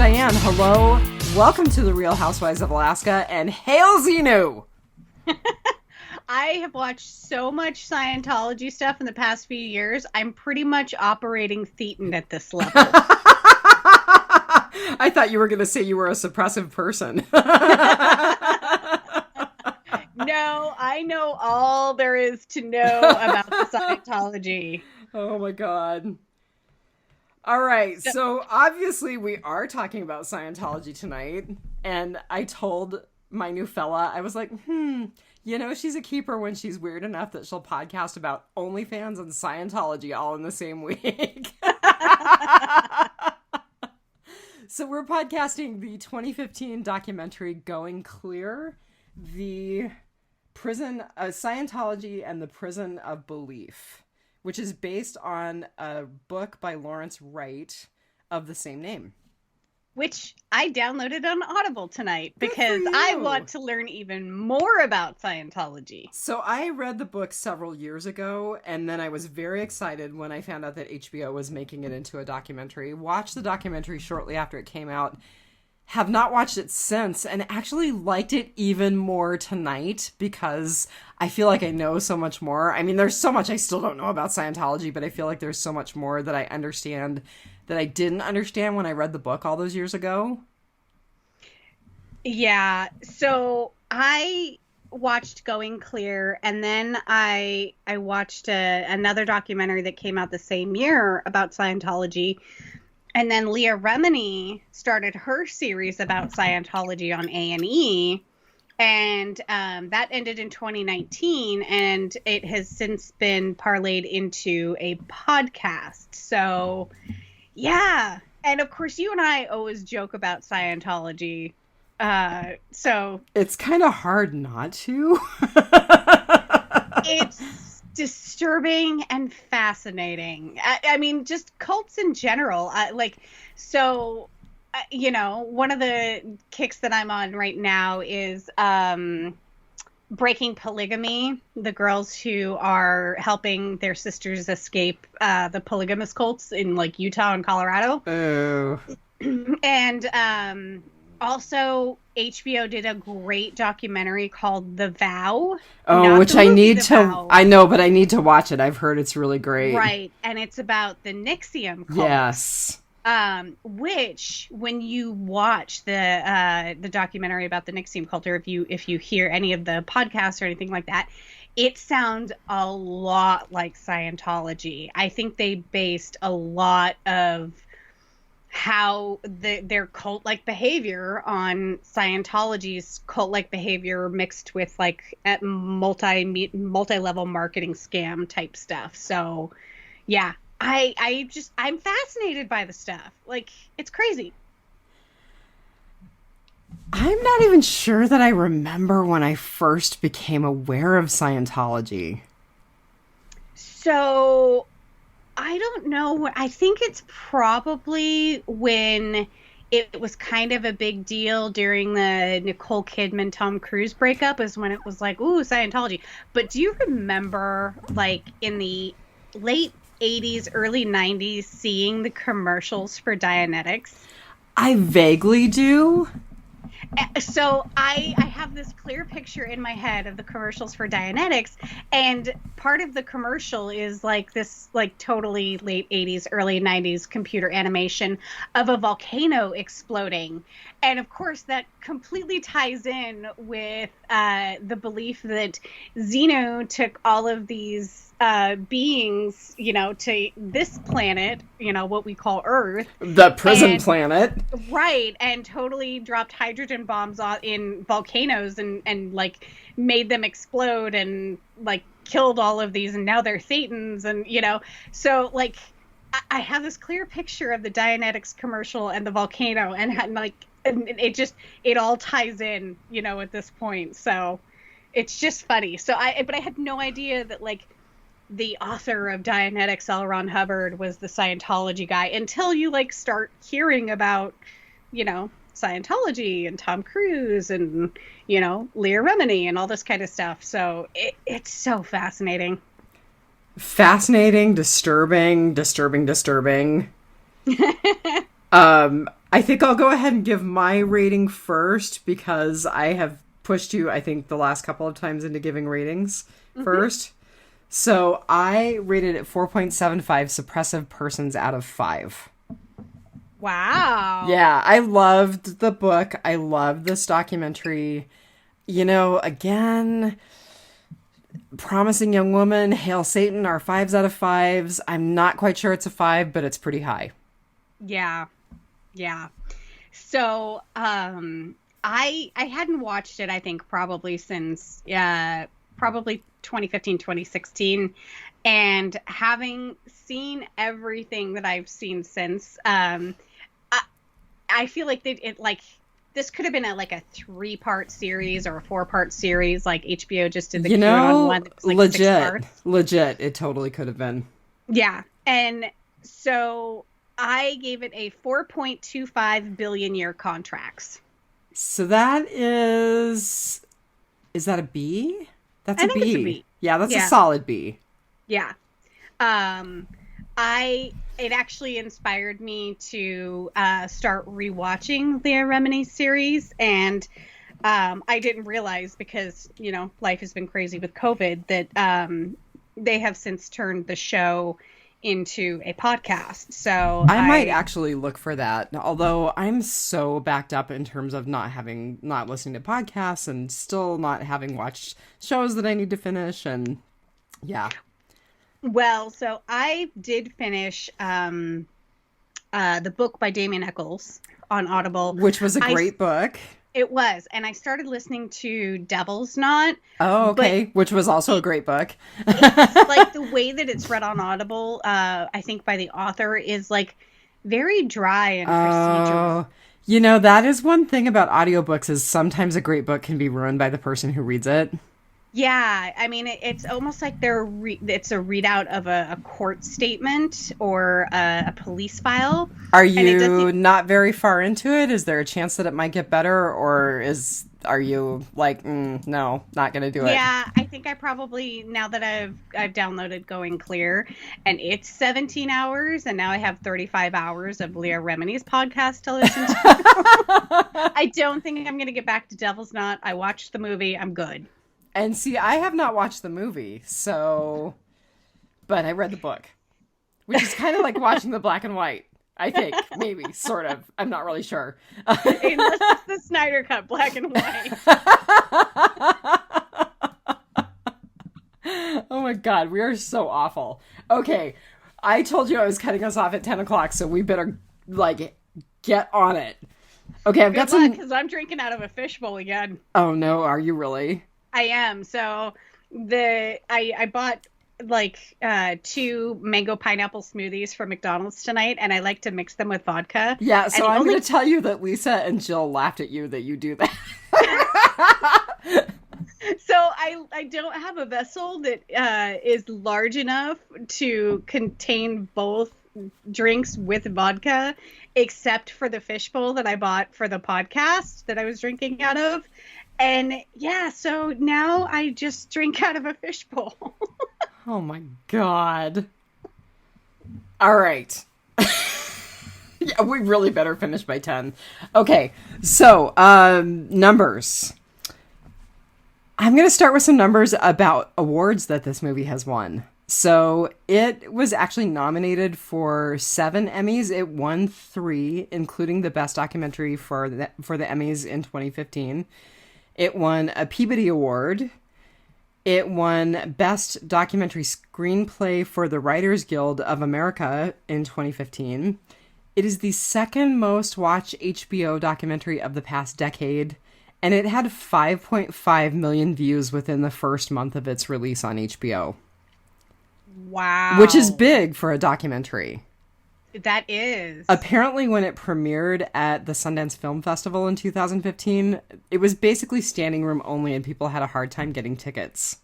Dianne. Hello. Welcome to the Real Housewives of Alaska, and hail Xenu! I have watched so much Scientology stuff in the past few years, I'm pretty much operating Thetan at this level. I thought you were going to say you were a suppressive person. No, I know all there is to know about the Scientology. Oh my god. All right, so obviously we are talking about Scientology tonight, and I told my new fella, I was like, she's a keeper when she's weird enough that she'll podcast about OnlyFans and Scientology all in the same week. So we're podcasting the 2015 documentary Going Clear, the prison, Scientology and the Prison of Belief, which is based on a book by Lawrence Wright of the same name. Which I downloaded on Audible tonight because I want to learn even more about Scientology. So I read the book several years ago, and then I was very excited when I found out that HBO was making it into a documentary. Watched the documentary shortly after it came out. Have not watched it since, and actually liked it even more tonight because I feel like I know so much more. I mean, there's so much I still don't know about Scientology, but I feel like there's so much more that I understand that I didn't understand when I read the book all those years ago. Yeah, so I watched Going Clear, and then I watched another documentary that came out the same year about Scientology. And then Leah Remini started her series about Scientology on A&E, and that ended in 2019, and it has since been parlayed into a podcast. So, yeah. And, of course, you and I always joke about Scientology. So it's kind of hard not to. It's disturbing and fascinating. I mean, just cults in general. One of the kicks that I'm on right now is Breaking Polygamy, the girls who are helping their sisters escape the polygamous cults in like Utah and Colorado. Oh. And also HBO did a great documentary called The Vow. Oh, which I need to, I know, but I need to watch it. I've heard it's really great. Right. And it's about the NXIVM cult. Yes. Which when you watch the documentary about the NXIVM cult, or if you hear any of the podcasts or anything like that, it sounds a lot like Scientology. I think they based a lot of how their cult-like behavior on Scientology's cult-like behavior mixed with like at multi-level marketing scam type stuff. So yeah, I'm fascinated by the stuff. Like, it's crazy. I'm not even sure that I remember when I first became aware of Scientology. So I don't know. I think it's probably when it was kind of a big deal during the Nicole Kidman, Tom Cruise breakup is when it was like, ooh, Scientology. But do you remember, like, in the late 80s, early 90s, seeing the commercials for Dianetics? I vaguely do. So I have this clear picture in my head of the commercials for Dianetics, and part of the commercial is like this like totally late 80s, early 90s computer animation of a volcano exploding. And of course that completely ties in with the belief that Xenu took all of these beings, to this planet, what we call Earth. The prison planet. Right, and totally dropped hydrogen bombs in volcanoes and like made them explode and like killed all of these, and now they're Thetans, and so like I have this clear picture of the Dianetics commercial and the volcano, and like it all ties in, at this point. So it's just funny. But I had no idea that like the author of Dianetics, L. Ron Hubbard, was the Scientology guy until you like start hearing about, Scientology and Tom Cruise and, Leah Remini and all this kind of stuff. So it's so fascinating. Disturbing. I I think I'll go ahead and give my rating first because I have pushed you, I think, the last couple of times into giving ratings first. So I rated it 4.75 suppressive persons out of 5. Wow. Yeah, I loved the book. I loved this documentary. You know, again, Promising Young Woman, Hail Satan are 5s out of 5s. I'm not quite sure it's a 5, but it's pretty high. Yeah. Yeah. So, I hadn't watched it, I think, probably since, probably 2015, 2016. And having seen everything that I've seen since, I feel like this could have been a 3-part series or a 4-part series, like HBO just did the QAnon one. That was like 6 parts. Legit. It totally could have been. Yeah. And so I gave it a 4.25 billion year contracts. So that is that a B? That's a B. It's a B. Yeah, that's a solid B. Yeah. It actually inspired me to start rewatching the Remini series, and I didn't realize, because life has been crazy with COVID, that they have since turned the show into a podcast. So I might actually look for that, although I'm so backed up in terms of not listening to podcasts and still not having watched shows that I need to finish. And yeah. Well, so I did finish the book by Damien Eccles on Audible, which was a great book. It was, and I started listening to Devil's Knot. Oh, okay, which was also a great book. It's like the way that it's read on Audible, I think by the author, is like very dry and procedural. That is one thing about audiobooks, is sometimes a great book can be ruined by the person who reads it. Yeah, I mean, it's almost like it's a readout of a court statement or a police file. Are you not very far into it? Is there a chance that it might get better, or are you like, no, not going to do it? Yeah, I think I probably, now that I've downloaded Going Clear, and it's 17 hours, and now I have 35 hours of Leah Remini's podcast to listen to. I don't think I'm going to get back to Devil's Knot. I watched the movie. I'm good. And see, I have not watched the movie, but I read the book, which is kind of like watching the black and white, I think, maybe, sort of. I'm not really sure. Unless it's the Snyder Cut black and white. Oh my God, we are so awful. Okay, I told you I was cutting us off at 10 o'clock, so we better, get on it. Okay, I've got some... because I'm drinking out of a fishbowl again. Oh no, are you really? I am. So I bought 2 mango pineapple smoothies from McDonald's tonight, and I like to mix them with vodka. Yeah, so I'm going to tell you that Lisa and Jill laughed at you that you do that. So I don't have a vessel that is large enough to contain both drinks with vodka, except for the fishbowl that I bought for the podcast that I was drinking out of. And yeah, so now I just drink out of a fishbowl. Oh my God. All right. Yeah, we really better finish by 10. Okay, so numbers. I'm going to start with some numbers about awards that this movie has won. So it was actually nominated for 7 Emmys. It won 3, including the Best Documentary for the Emmys in 2015. It won a Peabody Award. It won Best Documentary Screenplay for the Writers Guild of America in 2015. It is the second most watched HBO documentary of the past decade, and it had 5.5 million views within the first month of its release on HBO. Wow. Which is big for a documentary. That is. Apparently, when it premiered at the Sundance Film Festival in 2015, it was basically standing room only, and people had a hard time getting tickets.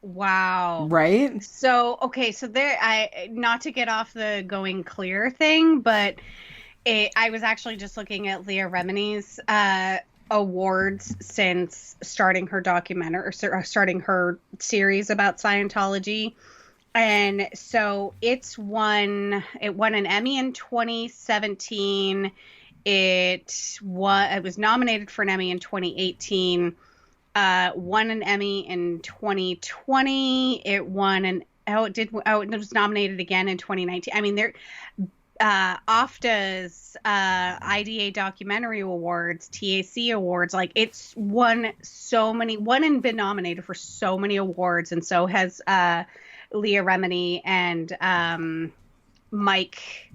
Wow. Right? So, okay, so not to get off the Going Clear thing, but I was actually just looking at Leah Remini's awards since starting her documentary, or starting her series about Scientology. And so it won an Emmy in 2017. It was nominated for an Emmy in 2018. Won an Emmy in 2020. It was nominated again in 2019. I mean, AFTA's IDA Documentary Awards, TAC Awards, like it's won and been nominated for so many awards, and so has Leah Remini and Mike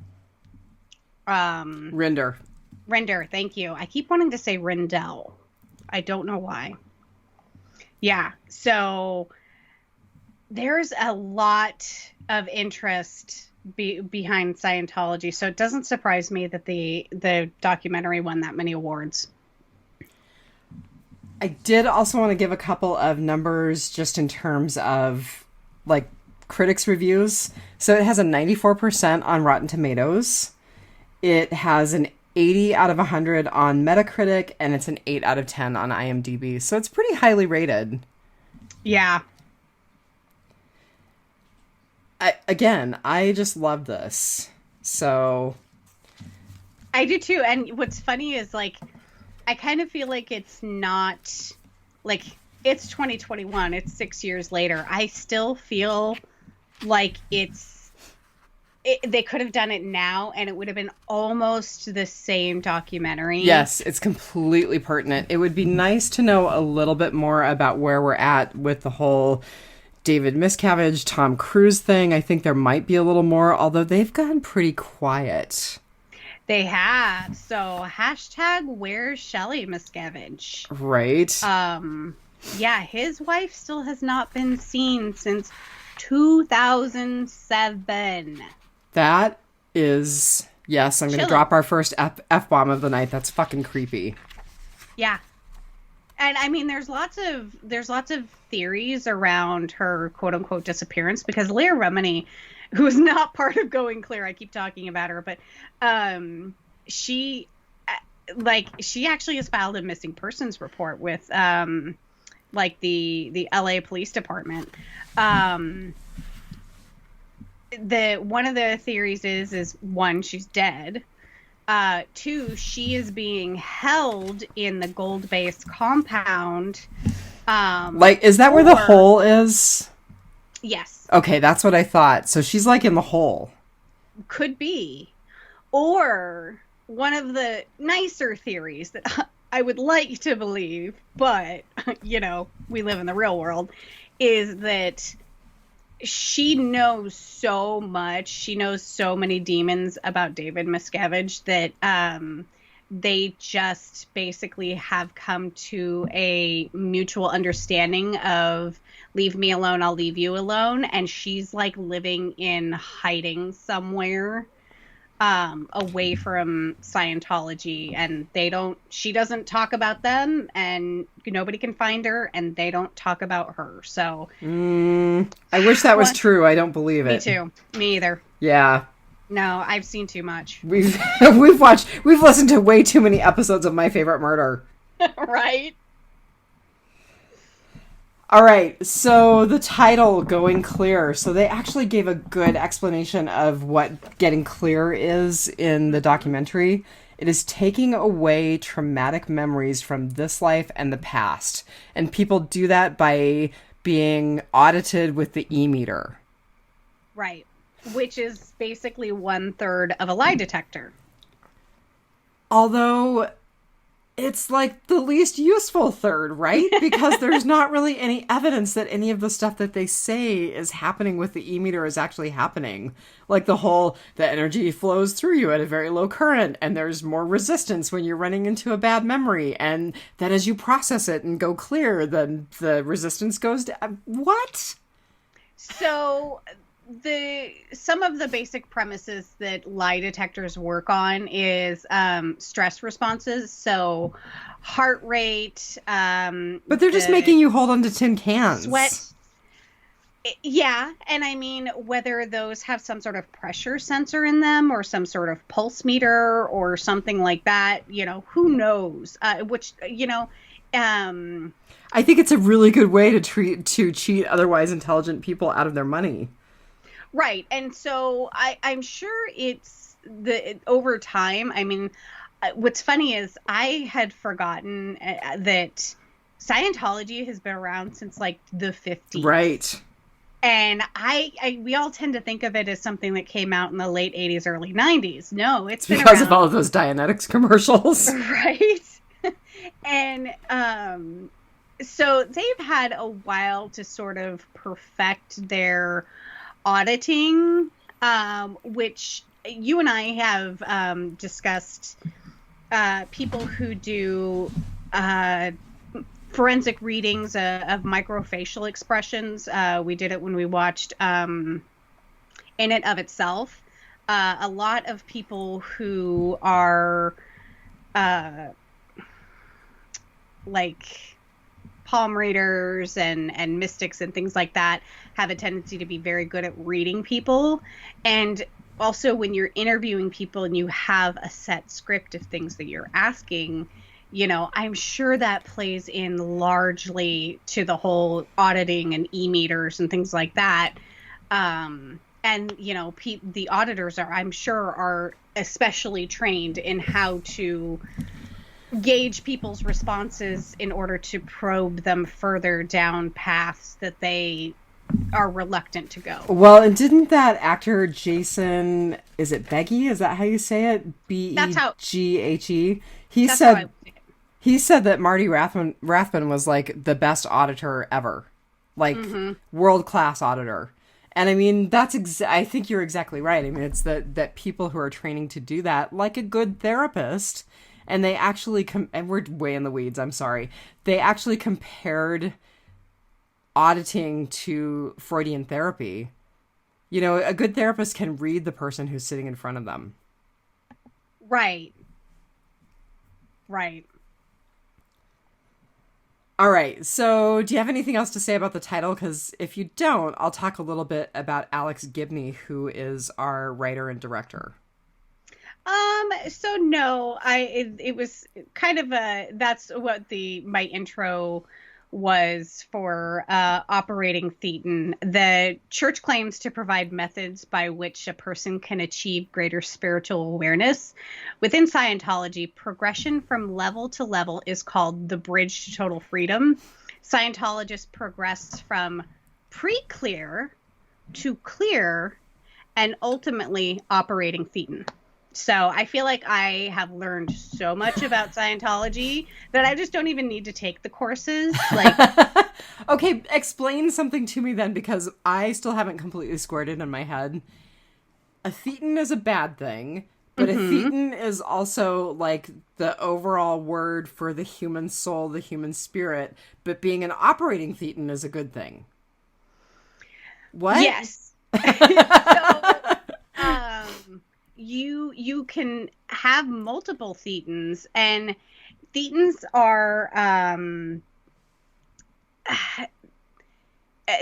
Rinder. Thank you. I keep wanting to say Rindell. I don't know why. Yeah, so there's a lot of interest behind Scientology, so it doesn't surprise me that the documentary won that many awards. I did also want to give a couple of numbers just in terms of like critics' reviews. So it has a 94% on Rotten Tomatoes. It has an 80 out of 100 on Metacritic, and it's an 8 out of 10 on IMDb. So it's pretty highly rated. Yeah. I just love this. So I do too. And what's funny is like, I kind of feel like it's not like it's 2021. It's 6 years later. I still feel like they could have done it now and it would have been almost the same documentary. Yes, it's completely pertinent. It would be nice to know a little bit more about where we're at with the whole David Miscavige, Tom Cruise thing. I think there might be a little more, although they've gone pretty quiet. They have. So hashtag where's Shelley Miscavige? Right. Yeah, his wife still has not been seen since 2007. That is, yes, I'm going to drop our first F-bomb of the night. That's fucking creepy. Yeah. And I mean, there's lots of theories around her quote unquote disappearance because Leah Remini, who is not part of Going Clear, I keep talking about her, but she actually has filed a missing persons report with like the LA Police Department. One of the theories is one, she's dead. Two, she is being held in the Gold Base compound. Is that where the hole is? Yes. Okay, that's what I thought. So she's like in the hole. Could be. Or one of the nicer theories that I would like to believe, but, you know, we live in the real world, is that she knows so much. She knows so many demons about David Miscavige that they just basically have come to a mutual understanding of leave me alone, I'll leave you alone. And she's like living in hiding somewhere away from Scientology, and she doesn't talk about them, and nobody can find her, and they don't talk about her. So I wish that was true. I don't believe it. Me too. Me either. Yeah. No, I've seen too much. We've listened to way too many episodes of My Favorite Murder. Right. All right, so the title, Going Clear. So they actually gave a good explanation of what getting clear is in the documentary. It is taking away traumatic memories from this life and the past. And people do that by being audited with the e-meter. Right, which is basically 1/3 of a lie detector. Although it's like the least useful third, right? Because there's not really any evidence that any of the stuff that they say is happening with the e-meter is actually happening. Like the energy flows through you at a very low current, and there's more resistance when you're running into a bad memory, and then as you process it and go clear, then the resistance goes down. What? So some of the basic premises that lie detectors work on is stress responses. So heart rate. But they're just making you hold on to tin cans. Sweat. Yeah. And I mean, whether those have some sort of pressure sensor in them or some sort of pulse meter or something like that, who knows? I think it's a really good way to cheat otherwise intelligent people out of their money. Right. And so I'm sure it's over time. I mean, what's funny is I had forgotten that Scientology has been around since like the 50s. Right. And we all tend to think of it as something that came out in the late 80s, early 90s. No, it's been because around. Of all of those Dianetics commercials. Right. And so they've had a while to sort of perfect their auditing, which you and I have discussed. People who do forensic readings of microfacial expressions. We did it when we watched In It of Itself. A lot of people who are like palm readers and mystics and things like that have a tendency to be very good at reading people. And also when you're interviewing people and you have a set script of things that you're asking, you know, I'm sure that plays in largely to the whole auditing and e-meters and things like that. And, you know, the auditors I'm sure are especially trained in how to gauge people's responses in order to probe them further down paths that they are reluctant to go. Well, and didn't that actor Jason, is it Beghe? Is that how you say it? Beghe? He said that Marty Rathbun was like the best auditor ever. Like world-class auditor. And I mean, I think you're exactly right. I mean, it's that people who are training to do that, like a good therapist, and they actually, and we're way in the weeds, I'm sorry. They actually compared auditing to Freudian therapy. You know, a good therapist can read the person who's sitting in front of them. Right. Right. All right. So do you have anything else to say about the title? Because if you don't, I'll talk a little bit about Alex Gibney, who is our writer and director. So no, it was kind of that's what my intro was for operating Thetan. The church claims to provide methods by which a person can achieve greater spiritual awareness. Within Scientology, progression from level to level is called the bridge to total freedom. Scientologists progress from pre-clear to clear and ultimately operating Thetan. So I feel like I have learned so much about Scientology that I just don't even need to take the courses. Like, okay, explain something to me then, because I still haven't completely squared it in my head. A Thetan is a bad thing, but a Thetan is also like the overall word for the human soul, the human spirit. But being an operating Thetan is a good thing. What? Yes. So, you can have multiple Thetans, and Thetans are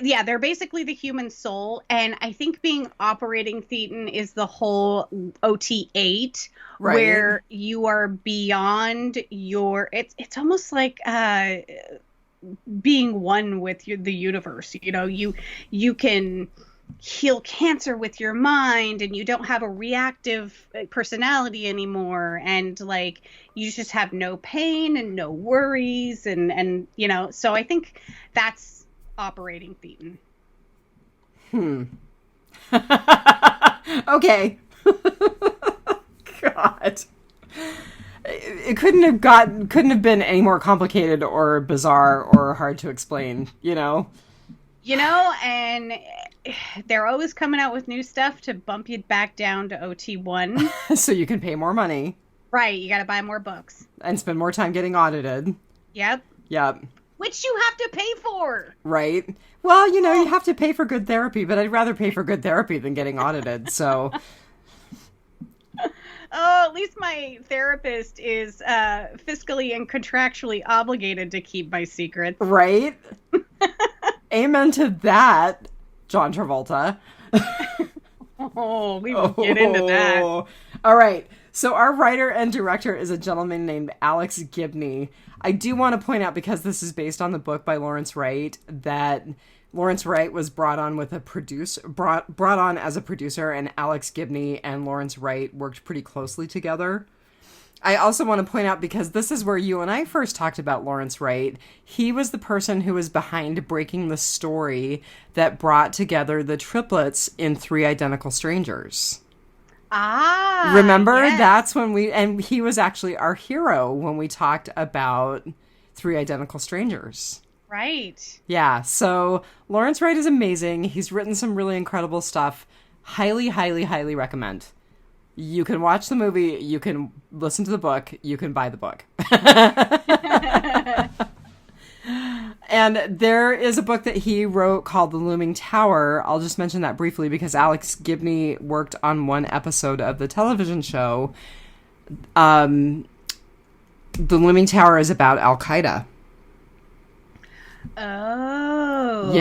they're basically the human soul, and I think being operating Thetan is the whole OT8, right, where you are beyond your it's almost like being one with the universe. You know, you can heal cancer with your mind, and you don't have a reactive personality anymore, and like you just have no pain and no worries, and you know, so I think that's operating Thetan. Okay. God, it couldn't have been any more complicated or bizarre or hard to explain, you know, and they're always coming out with new stuff to bump you back down to OT1. So you can pay more money. Right. You got to buy more books. And spend more time getting audited. Yep. Which you have to pay for. Right. Well, you know, you have to pay for good therapy, but I'd rather pay for good therapy than getting audited, so... Oh, at least my therapist is fiscally and contractually obligated to keep my secrets. Right? Amen to that, John Travolta. Oh, we will get into that. All right. So our writer and director is a gentleman named Alex Gibney. I do want to point out, because this is based on the book by Lawrence Wright, that Lawrence Wright was brought on as a producer, and Alex Gibney and Lawrence Wright worked pretty closely together. I also want to point out, because this is where you and I first talked about Lawrence Wright, he was the person who was behind breaking the story that brought together the triplets in Three Identical Strangers. Ah, remember? yes. That's when and he was actually our hero when we talked about Three Identical Strangers. Right. Yeah, so Lawrence Wright is amazing. He's written some really incredible stuff. Highly, highly, highly recommend. You can watch the movie, you can listen to the book, you can buy the book. And there is a book that he wrote called The Looming Tower. I'll just mention that briefly because Alex Gibney worked on one episode of the television show. The Looming Tower is about Al-Qaeda. Oh.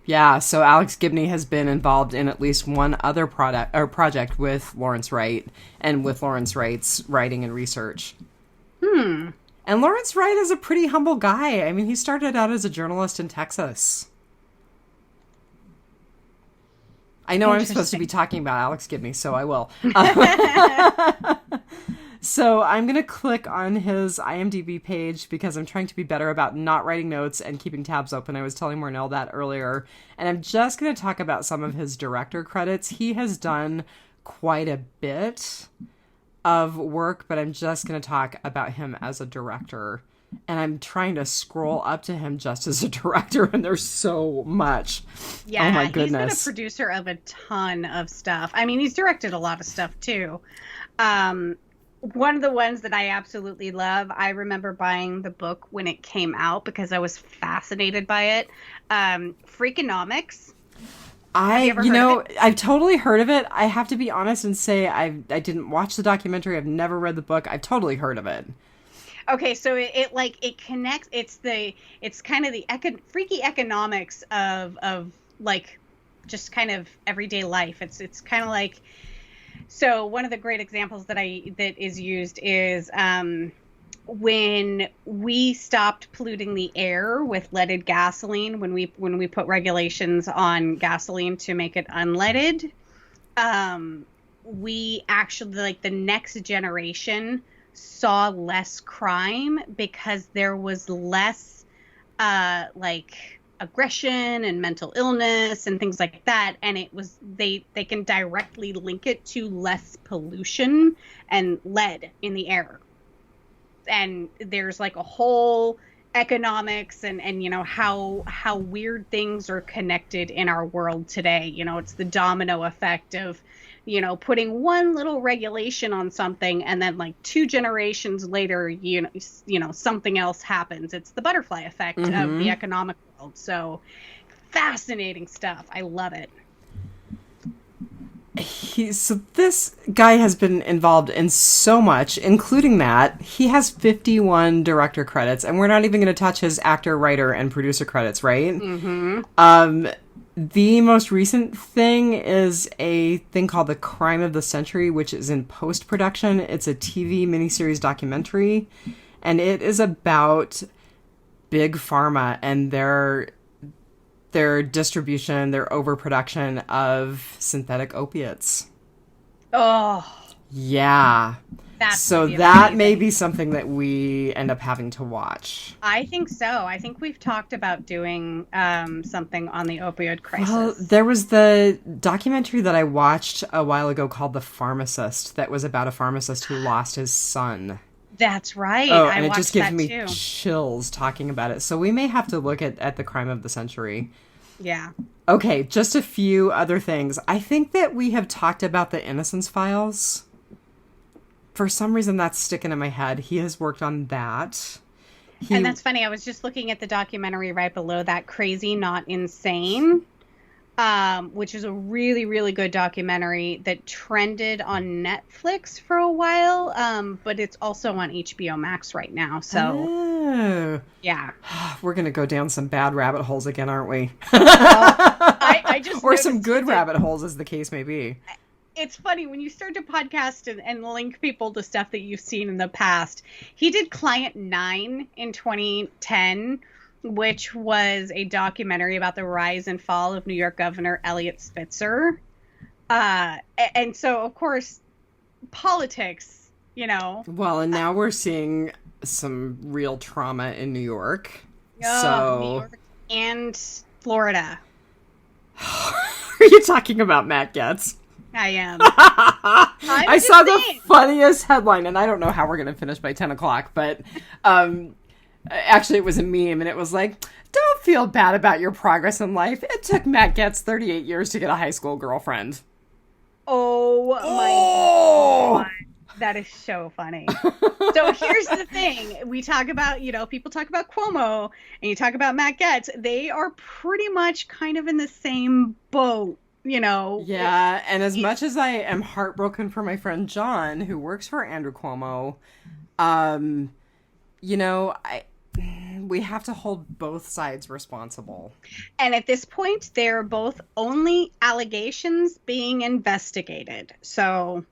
Yeah, so Alex Gibney has been involved in at least one other project with Lawrence Wright, and with Lawrence Wright's writing and research. And Lawrence Wright is a pretty humble guy. I mean, he started out as a journalist in Texas. I know I'm supposed to be talking about Alex Gibney, so I will. So I'm going to click on his IMDb page because I'm trying to be better about not writing notes and keeping tabs open. I was telling Marnell that earlier. And I'm just going to talk about some of his director credits. He has done quite a bit of work, but I'm just going to talk about him as a director. And I'm trying to scroll up to him just as a director, and there's so much. Yeah, oh my goodness. He's been a producer of a ton of stuff. I mean, he's directed a lot of stuff, too. One of the ones that I absolutely love, I remember buying the book when it came out because I was fascinated by it. Freakonomics. I've totally heard of it. I have to be honest and say I didn't watch the documentary. I've never read the book. I've totally heard of it. Okay, so it connects. It's kind of the freaky economics of like just kind of everyday life. It's kind of like. So one of the great examples that is used is when we stopped polluting the air with leaded gasoline, when we put regulations on gasoline to make it unleaded, we actually, like, the next generation saw less crime because there was less aggression and mental illness and things like that, and it was they can directly link it to less pollution and lead in the air. And there's like a whole economics and how weird things are connected in our world today. It's the domino effect of putting one little regulation on something, and then like 2 generations later, something else happens. It's the butterfly effect of the economic world. So fascinating stuff. I love it. So this guy has been involved in so much, including that he has 51 director credits, and we're not even going to touch his actor, writer, and producer credits, right? The most recent thing is a thing called The Crime of the Century, which is in post-production. It's a TV miniseries documentary, and it is about Big Pharma and their distribution, their overproduction of synthetic opiates. Oh. Yeah. That may be something that we end up having to watch. I think so. I think we've talked about doing something on the opioid crisis. Well, there was the documentary that I watched a while ago called The Pharmacist that was about a pharmacist who lost his son. That's right. Oh, and it just gives me chills talking about it. So we may have to look at the crime of the century. Yeah. Okay, just a few other things. I think that we have talked about the Innocence Files. For some reason, that's sticking in my head. He has worked on that. And that's funny. I was just looking at the documentary right below that, Crazy Not Insane, which is a really, really good documentary that trended on Netflix for a while, but it's also on HBO Max right now. So, yeah. We're going to go down some bad rabbit holes again, aren't we? I just or some good rabbit holes, as the case may be. It's funny when you start to podcast and link people to stuff that you've seen in the past. He did Client 9 in 2010, which was a documentary about the rise and fall of New York Governor Eliot Spitzer. And so, of course, politics, Well, and now we're seeing some real trauma in New York. New York and Florida. Are you talking about Matt Getz? I am. I saw the funniest headline, and I don't know how we're going to finish by 10 o'clock, but actually it was a meme, and it was like, don't feel bad about your progress in life. It took Matt Getz 38 years to get a high school girlfriend. Oh my God. That is so funny. So here's the thing. We talk about, people talk about Cuomo and you talk about Matt Getz. They are pretty much kind of in the same boat, Yeah, and as much as I am heartbroken for my friend John, who works for Andrew Cuomo, we have to hold both sides responsible. And at this point, they're both only allegations being investigated. So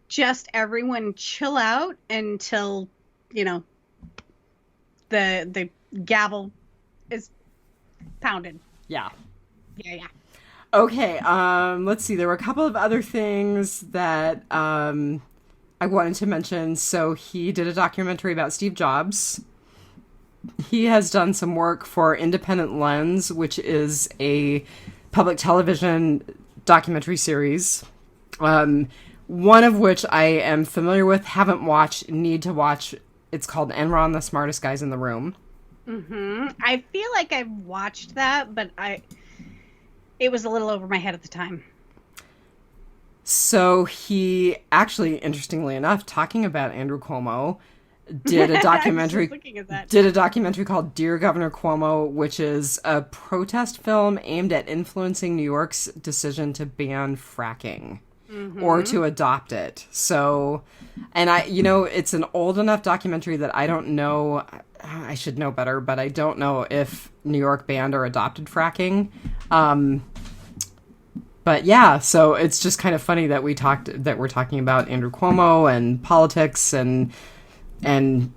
just everyone chill out until, the gavel is pounded. Yeah. Yeah. Okay, let's see. There were a couple of other things that I wanted to mention. So he did a documentary about Steve Jobs. He has done some work for Independent Lens, which is a public television documentary series. One of which I am familiar with, haven't watched, need to watch. It's called Enron, the Smartest Guys in the Room. Mm-hmm. I feel like I've watched that, but it was a little over my head at the time. So he actually, interestingly enough, talking about Andrew Cuomo, did a documentary called Dear Governor Cuomo, which is a protest film aimed at influencing New York's decision to ban fracking. Mm-hmm. Or to adopt it. So, and it's an old enough documentary that I don't know, I should know better, but I don't know if New York banned or adopted fracking. But yeah, so it's just kind of funny that we're talking about Andrew Cuomo and politics, and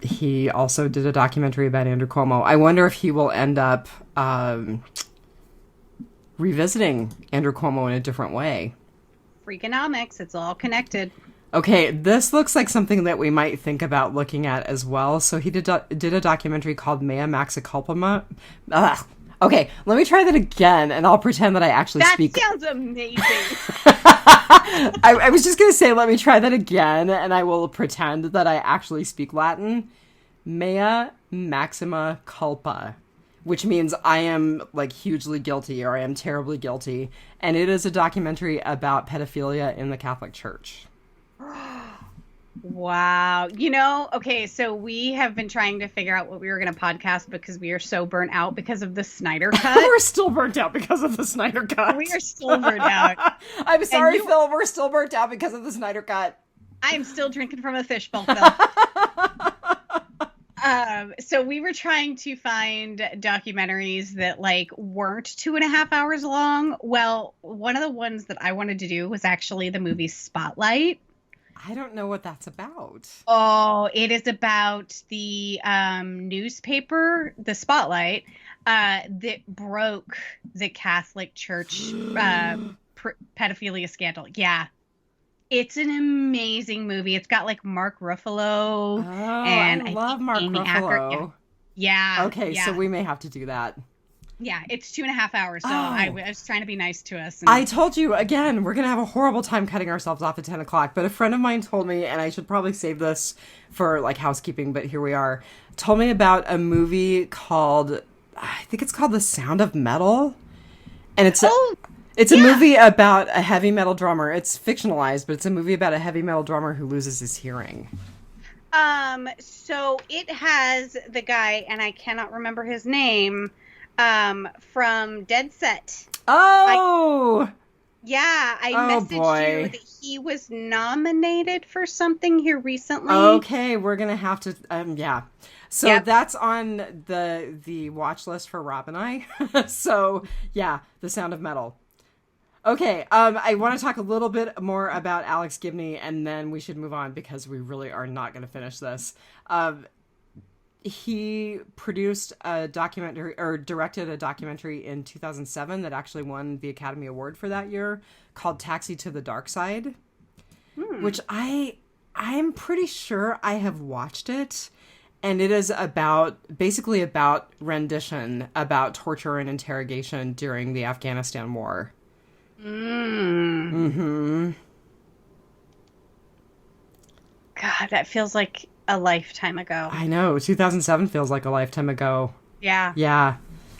he also did a documentary about Andrew Cuomo. I wonder if he will end up revisiting Andrew Cuomo in a different way. Freakonomics, it's all connected. Okay, this looks like something that we might think about looking at as well. So he did a documentary called Mea Maxa Culpa. Okay, let me try that again, and I'll pretend that I actually speak. That sounds amazing. I was just going to say, let me try that again, and I will pretend that I actually speak Latin. Mea Maxima Culpa, which means I am hugely guilty, or I am terribly guilty. And it is a documentary about pedophilia in the Catholic Church. Wow. Okay, so we have been trying to figure out what we were going to podcast because we are so burnt out because of the Snyder Cut. We're still burnt out because of the Snyder Cut. We are still burnt out. I'm sorry, Phil. We're still burnt out because of the Snyder Cut. I am still drinking from a fishbowl, Phil. So we were trying to find documentaries that weren't 2.5 hours long. Well, one of the ones that I wanted to do was actually the movie Spotlight. I don't know what that's about. Oh, it is about the newspaper, the Spotlight, that broke the Catholic Church pedophilia scandal. Yeah. It's an amazing movie. It's got Mark Ruffalo. And I love Mark Ruffalo. Yeah. Okay, yeah. So we may have to do that. Yeah, it's 2.5 hours, so I was trying to be nice to us. I told you, again, we're going to have a horrible time cutting ourselves off at 10 o'clock, but a friend of mine told me, and I should probably save this for housekeeping, but here we are, told me about a movie called, I think it's called The Sound of Metal, and it's a movie about a heavy metal drummer. It's fictionalized, but it's a movie about a heavy metal drummer who loses his hearing. So it has the guy, and I cannot remember his name, from Dead Set. Oh! I messaged you that he was nominated for something here recently. Okay, we're gonna have to, yeah. So that's on the watch list for Rob and I. So, yeah, The Sound of Metal. Okay, I want to talk a little bit more about Alex Gibney, and then we should move on because we really are not going to finish this. he produced a documentary, or directed a documentary in 2007 that actually won the Academy Award for that year, called Taxi to the Dark Side, which I'm pretty sure I have watched it. And it is basically about rendition, about torture and interrogation during the Afghanistan war. Mm-hmm. God, that feels like a lifetime ago. I know. 2007 feels like a lifetime ago. Yeah. Yeah.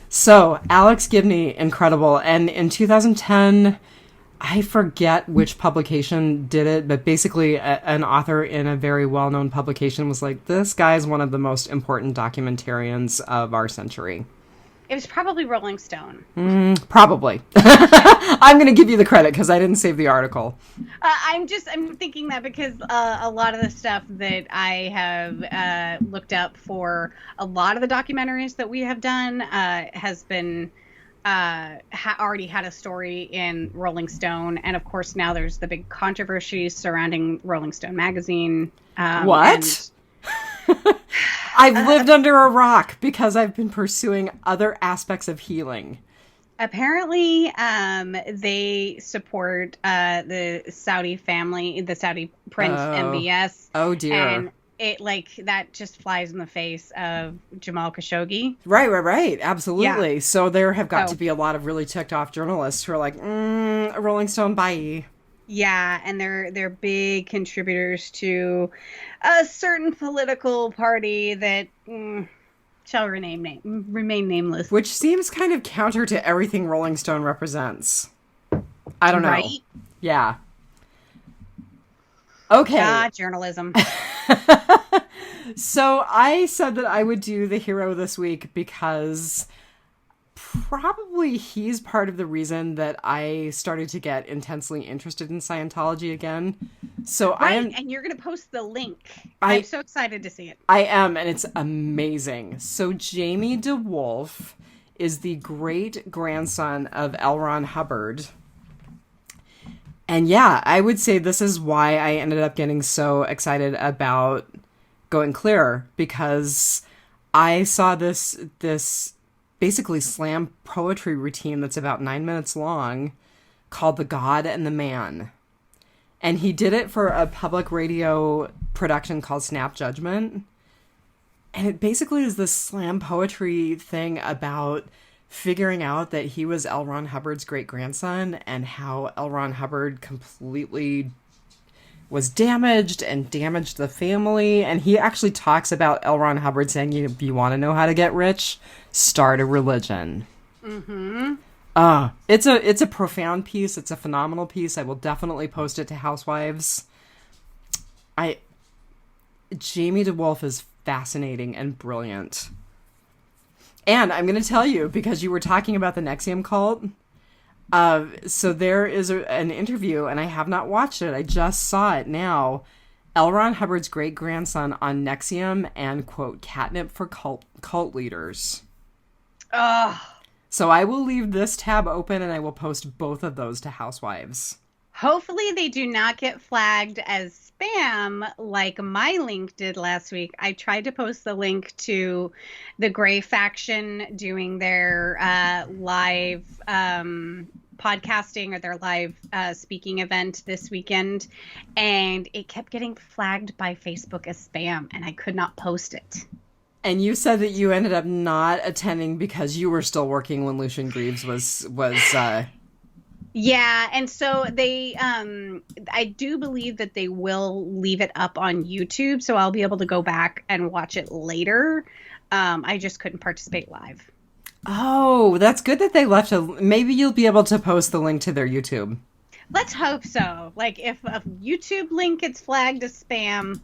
So, Alex Gibney, incredible. And in 2010, I forget which publication did it, but basically an author in a very well-known publication was like, this guy's one of the most important documentarians of our century. It was probably Rolling Stone. Probably. I'm going to give you the credit because I didn't save the article. I'm thinking that because a lot of the stuff that I have looked up for a lot of the documentaries that we have done has been already had a story in Rolling Stone. And of course, now there's the big controversy surrounding Rolling Stone magazine. What? I've lived under a rock because I've been pursuing other aspects of healing. Apparently, they support the Saudi family, the Saudi prince MBS. Oh dear. And that just flies in the face of Jamal Khashoggi. Right. Absolutely. Yeah. So there have got to be a lot of really ticked off journalists who are like, Rolling Stone, bye. Yeah, and they're big contributors to a certain political party that shall remain nameless. Which seems kind of counter to everything Rolling Stone represents. I don't know. Right? Yeah. Okay. Journalism. So I said that I would do the hero this week because probably he's part of the reason that I started to get intensely interested in Scientology again. So and you're going to post the link. I'm so excited to see it. I am, and it's amazing. So Jamie DeWolf is the great-grandson of L. Ron Hubbard. And yeah, I would say this is why I ended up getting so excited about Going Clear, because I saw this basically slam poetry routine that's about 9 minutes long called The God and the Man. And he did it for a public radio production called Snap Judgment. And it basically is this slam poetry thing about figuring out that he was L. Ron Hubbard's great-grandson and how L. Ron Hubbard completely was damaged and damaged the family. And he actually talks about L. Ron Hubbard saying, if you want to know how to get rich, start a religion. Mm-hmm. It's a profound piece. It's a phenomenal piece. I will definitely post it to Housewives. Jamie DeWolf is fascinating and brilliant. And I'm going to tell you, because you were talking about the NXIVM cult. So there is an interview, and I have not watched it. I just saw it now. L. Ron Hubbard's great-grandson on NXIVM and, quote, catnip for cult leaders. Ugh. So I will leave this tab open, and I will post both of those to Housewives. Hopefully they do not get flagged as spam like my link did last week. I tried to post the link to the Grey Faction doing their live podcasting or their live speaking event this weekend, and it kept getting flagged by Facebook as spam, and I could not post it. And you said that you ended up not attending because you were still working when Lucien Greaves was Yeah, and so they, I do believe that they will leave it up on YouTube, so I'll be able to go back and watch it later. I just couldn't participate live. Oh, that's good that they left maybe you'll be able to post the link to their YouTube. Let's hope so. Like, if a YouTube link gets flagged as spam,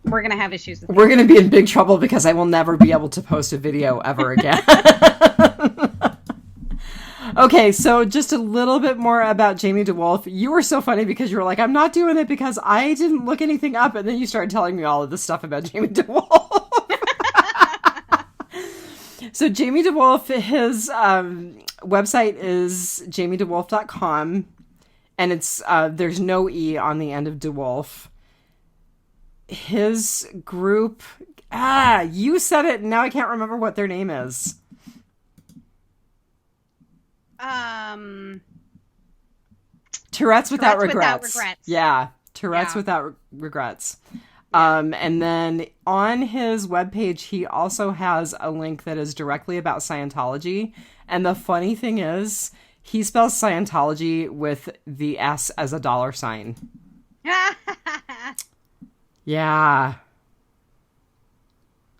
we're going to have issues with it. We're going to be in big trouble because I will never be able to post a video ever again. Okay, so just a little bit more about Jamie DeWolf. You were so funny because you were like, I'm not doing it because I didn't look anything up. And then you started telling me all of this stuff about Jamie DeWolf. So Jamie DeWolf, his website is jamiedewolf.com. And it's there's no E on the end of DeWolf. His group You said it, and now I can't remember what their name is. Tourette's Without Regrets. Yeah, Tourette's Without Regrets. And then on his webpage, he also has a link that is directly about Scientology. And the funny thing is, he spells Scientology with the S as a $sign. Yeah.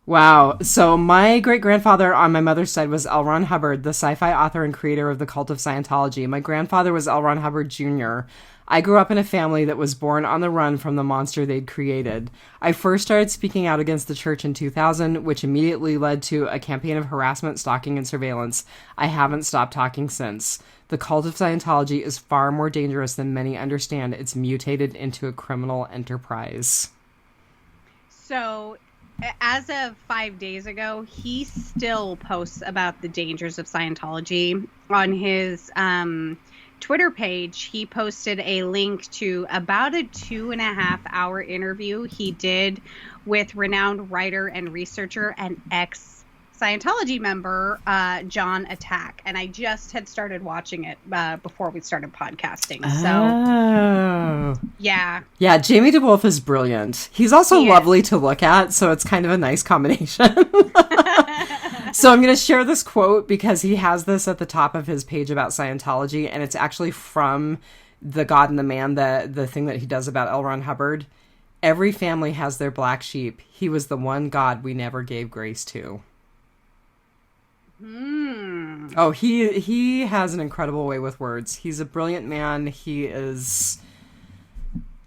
Wow. So my great-grandfather on my mother's side was L. Ron Hubbard, the sci-fi author and creator of the cult of Scientology. My grandfather was L. Ron Hubbard Jr. I grew up in a family that was born on the run from the monster they'd created. I first started speaking out against the church in 2000, which immediately led to a campaign of harassment, stalking, and surveillance. I haven't stopped talking since. The cult of Scientology is far more dangerous than many understand. It's mutated into a criminal enterprise. So, as of 5 days ago, he still posts about the dangers of Scientology. On his Twitter page, he posted a link to about a 2.5-hour interview he did with renowned writer and researcher and ex-Scientology member, John Attack. And I just had started watching it before we started podcasting. So, yeah. Yeah, Jamie DeWolf is brilliant. He's also lovely to look at, so it's kind of a nice combination. So I'm going to share this quote because he has this at the top of his page about Scientology, and it's actually from The God and the Man, the thing that he does about L. Ron Hubbard. Every family has their black sheep. He was the one God we never gave grace to. Oh, he has an incredible way with words. He's a brilliant man. He is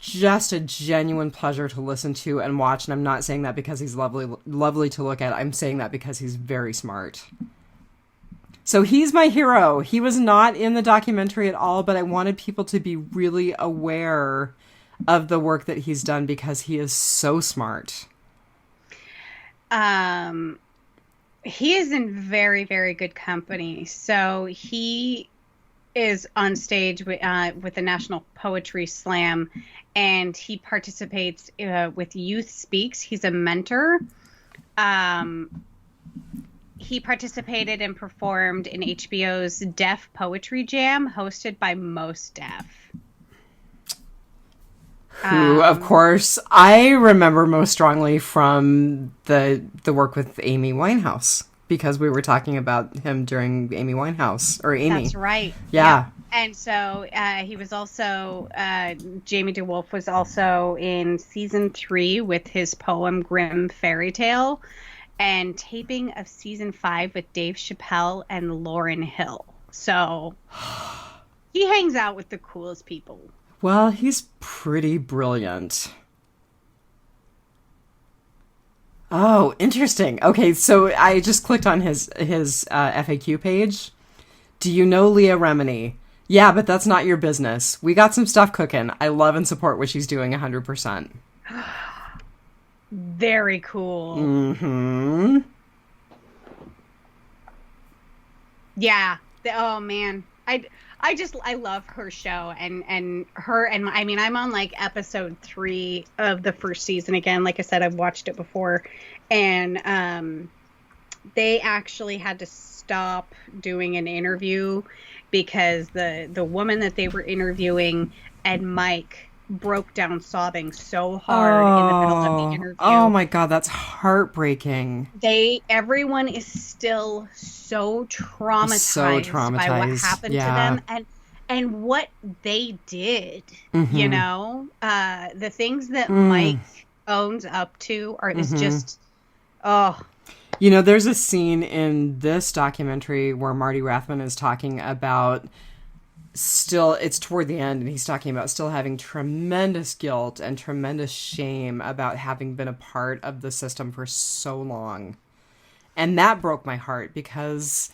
just a genuine pleasure to listen to and watch. And I'm not saying that because he's lovely to look at. I'm saying that because he's very smart. So he's my hero. He was not in the documentary at all, but I wanted people to be really aware of the work that he's done because he is so smart. He is in very, very good company. So he is on stage with the National Poetry Slam, and he participates with Youth Speaks. He's a mentor. He participated and performed in HBO's Deaf Poetry Jam, hosted by Most Deaf. Who, of course, I remember most strongly from the work with Amy Winehouse, because we were talking about him during Amy Winehouse, or Amy. That's right. Yeah. Yep. And so he was also, Jamie DeWolf was also in season 3 with his poem Grimm Fairy Tale, and taping of season 5 with Dave Chappelle and Lauryn Hill. So he hangs out with the coolest people. Well, he's pretty brilliant. Oh, interesting. Okay, so I just clicked on his FAQ page. Do you know Leah Remini? Yeah, but that's not your business. We got some stuff cooking. I love and support what she's doing 100%. Very cool. Mm-hmm. Yeah. Oh, man. I love her show and her, and I mean, I'm on like episode 3 of the first season again. Like I said, I've watched it before, and they actually had to stop doing an interview because the woman that they were interviewing and Mike broke down sobbing so hard in the middle of the interview. Oh my God, that's heartbreaking. Everyone is still so traumatized by what happened to them and what they did. Mm-hmm. You know, the things that Mike owns up to is just, You know, there's a scene in this documentary where Marty Rathman is talking about it's toward the end, and he's talking about still having tremendous guilt and tremendous shame about having been a part of the system for so long. And that broke my heart because,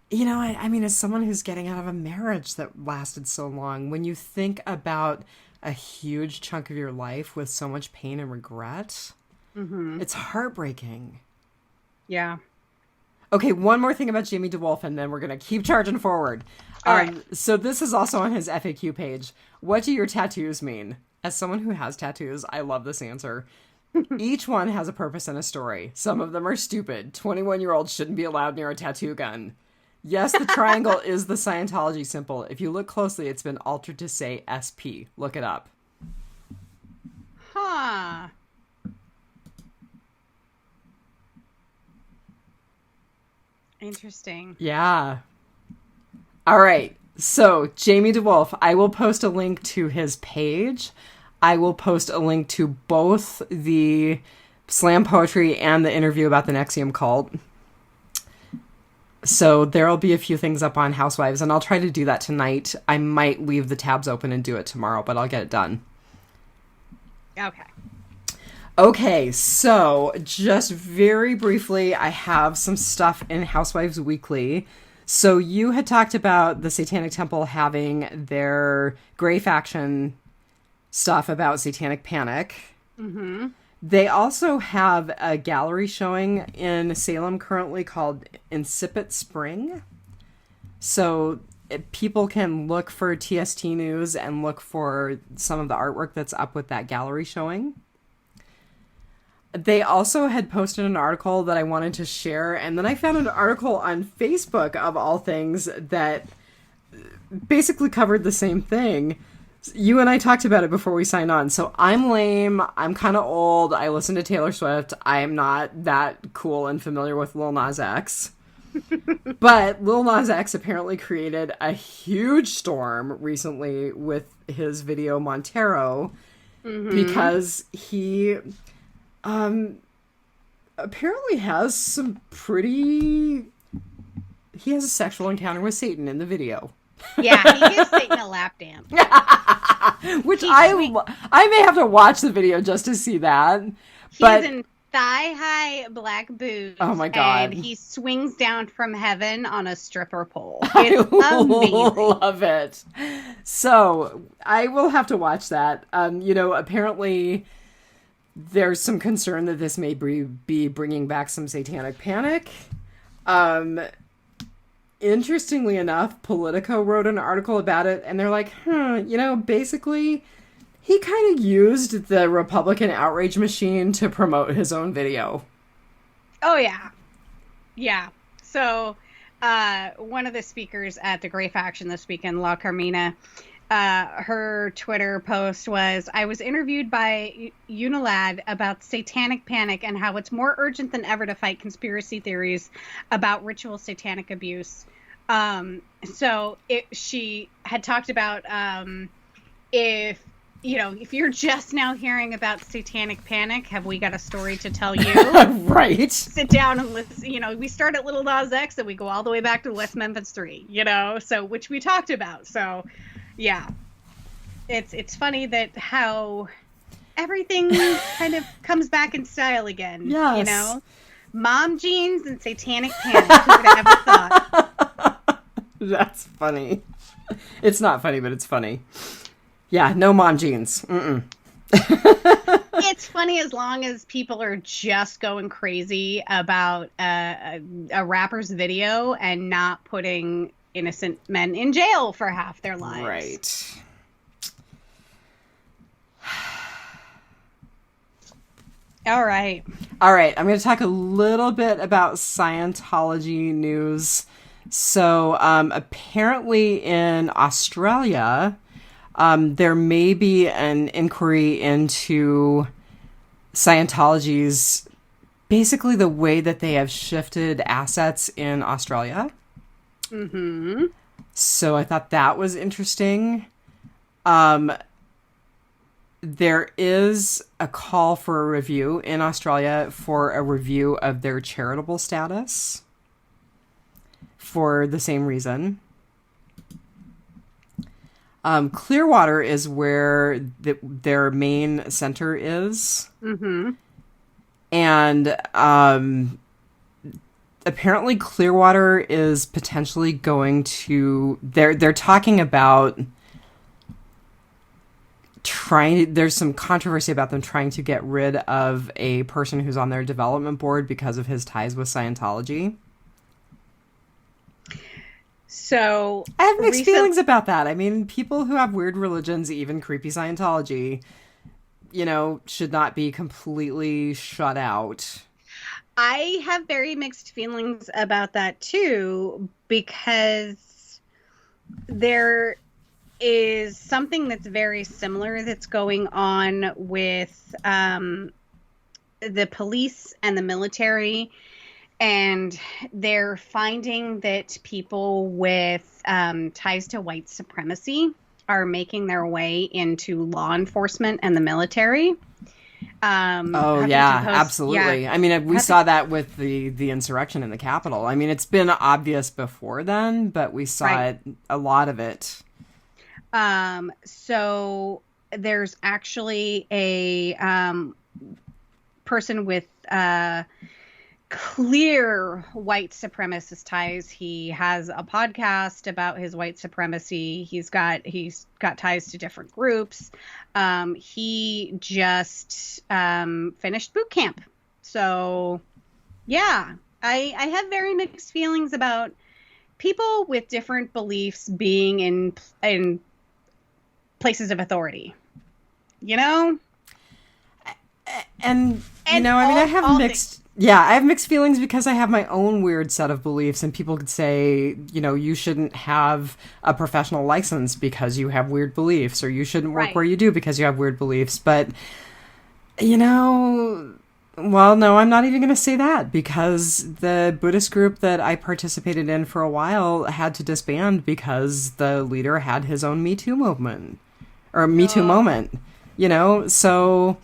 you know, I mean, as someone who's getting out of a marriage that lasted so long, when you think about a huge chunk of your life with so much pain and regret, it's heartbreaking. Yeah. Okay, one more thing about Jamie DeWolf, and then we're going to keep charging forward. All right. So this is also on his FAQ page. What do your tattoos mean? As someone who has tattoos, I love this answer. Each one has a purpose and a story. Some of them are stupid. 21-year-olds shouldn't be allowed near a tattoo gun. Yes, the triangle is the Scientology symbol. If you look closely, it's been altered to say SP. Look it up. Huh. Interesting. Yeah. All right. So, Jamie DeWolf, I will post a link to his page. I will post a link to both the slam poetry and the interview about the NXIVM cult. So there'll be a few things up on Housewives, and I'll try to do that tonight. I might leave the tabs open and do it tomorrow, but I'll get it done. Okay. Okay, so just very briefly, I have some stuff in Housewives Weekly. So you had talked about the Satanic Temple having their Grey Faction stuff about Satanic Panic. Mm-hmm. They also have a gallery showing in Salem currently called Incipit Spring. So people can look for TST News and look for some of the artwork that's up with that gallery showing. They also had posted an article that I wanted to share, and then I found an article on Facebook, of all things, that basically covered the same thing. You and I talked about it before we signed on. So I'm lame. I'm kind of old. I listen to Taylor Swift. I am not that cool and familiar with Lil Nas X. But Lil Nas X apparently created a huge storm recently with his video Montero, because he apparently has some pretty... He has a sexual encounter with Satan in the video. Yeah, he gives Satan a lap dance. Which I may have to watch the video just to see that. He's in thigh-high black boots. Oh my God. And he swings down from heaven on a stripper pole. It's amazing. Love it. So I will have to watch that. Apparently there's some concern that this may be bringing back some Satanic Panic. Interestingly enough, Politico wrote an article about it, and they're like, basically, he kind of used the Republican outrage machine to promote his own video. Oh, yeah. Yeah. So, one of the speakers at the Grey Faction this weekend, La Carmina, her Twitter post was, I was interviewed by Unilad about Satanic Panic and how it's more urgent than ever to fight conspiracy theories about ritual satanic abuse. She had talked about if you're just now hearing about Satanic Panic, have we got a story to tell you? Right. Sit down and listen. We start at Little Nas X and we go all the way back to West Memphis 3, so which we talked about. So, yeah, it's funny that how everything kind of comes back in style again. Yes. Mom jeans and Satanic Panic. Who would have ever thought? That's funny. It's not funny, but it's funny. Yeah, no mom jeans. Mm-mm. It's funny as long as people are just going crazy about a rapper's video and not putting innocent men in jail for half their lives. Right. All right. I'm going to talk a little bit about Scientology news. So, apparently in Australia, there may be an inquiry into Scientology's, basically the way that they have shifted assets in Australia. Mm-hmm. So I thought that was interesting. There is a call for a review in Australia for a review of their charitable status for the same reason. Clearwater is where their main center is. Mm-hmm. And apparently Clearwater is potentially going to... They're talking about there's some controversy about them trying to get rid of a person who's on their development board because of his ties with Scientology. So I have mixed feelings about that. I mean, people who have weird religions, even creepy Scientology, should not be completely shut out. I have very mixed feelings about that too, because there is something that's very similar that's going on with the police and the military, and they're finding that people with ties to white supremacy are making their way into law enforcement and the military. Oh yeah, absolutely. Yeah. I mean, we saw that with the insurrection in the Capitol. I mean, it's been obvious before then, but we saw it, a lot of it. So there's actually a person with clear white supremacist ties. He has a podcast about his white supremacy. He's got ties to different groups. He just finished boot camp. So yeah, I have very mixed feelings about people with different beliefs being in places of authority, And I mean, I have mixed... Yeah, I have mixed feelings because I have my own weird set of beliefs, and people could say, you shouldn't have a professional license because you have weird beliefs, or you shouldn't work where you do because you have weird beliefs. But, well, no, I'm not even going to say that, because the Buddhist group that I participated in for a while had to disband because the leader had his own Me Too movement, or Me Too moment, so...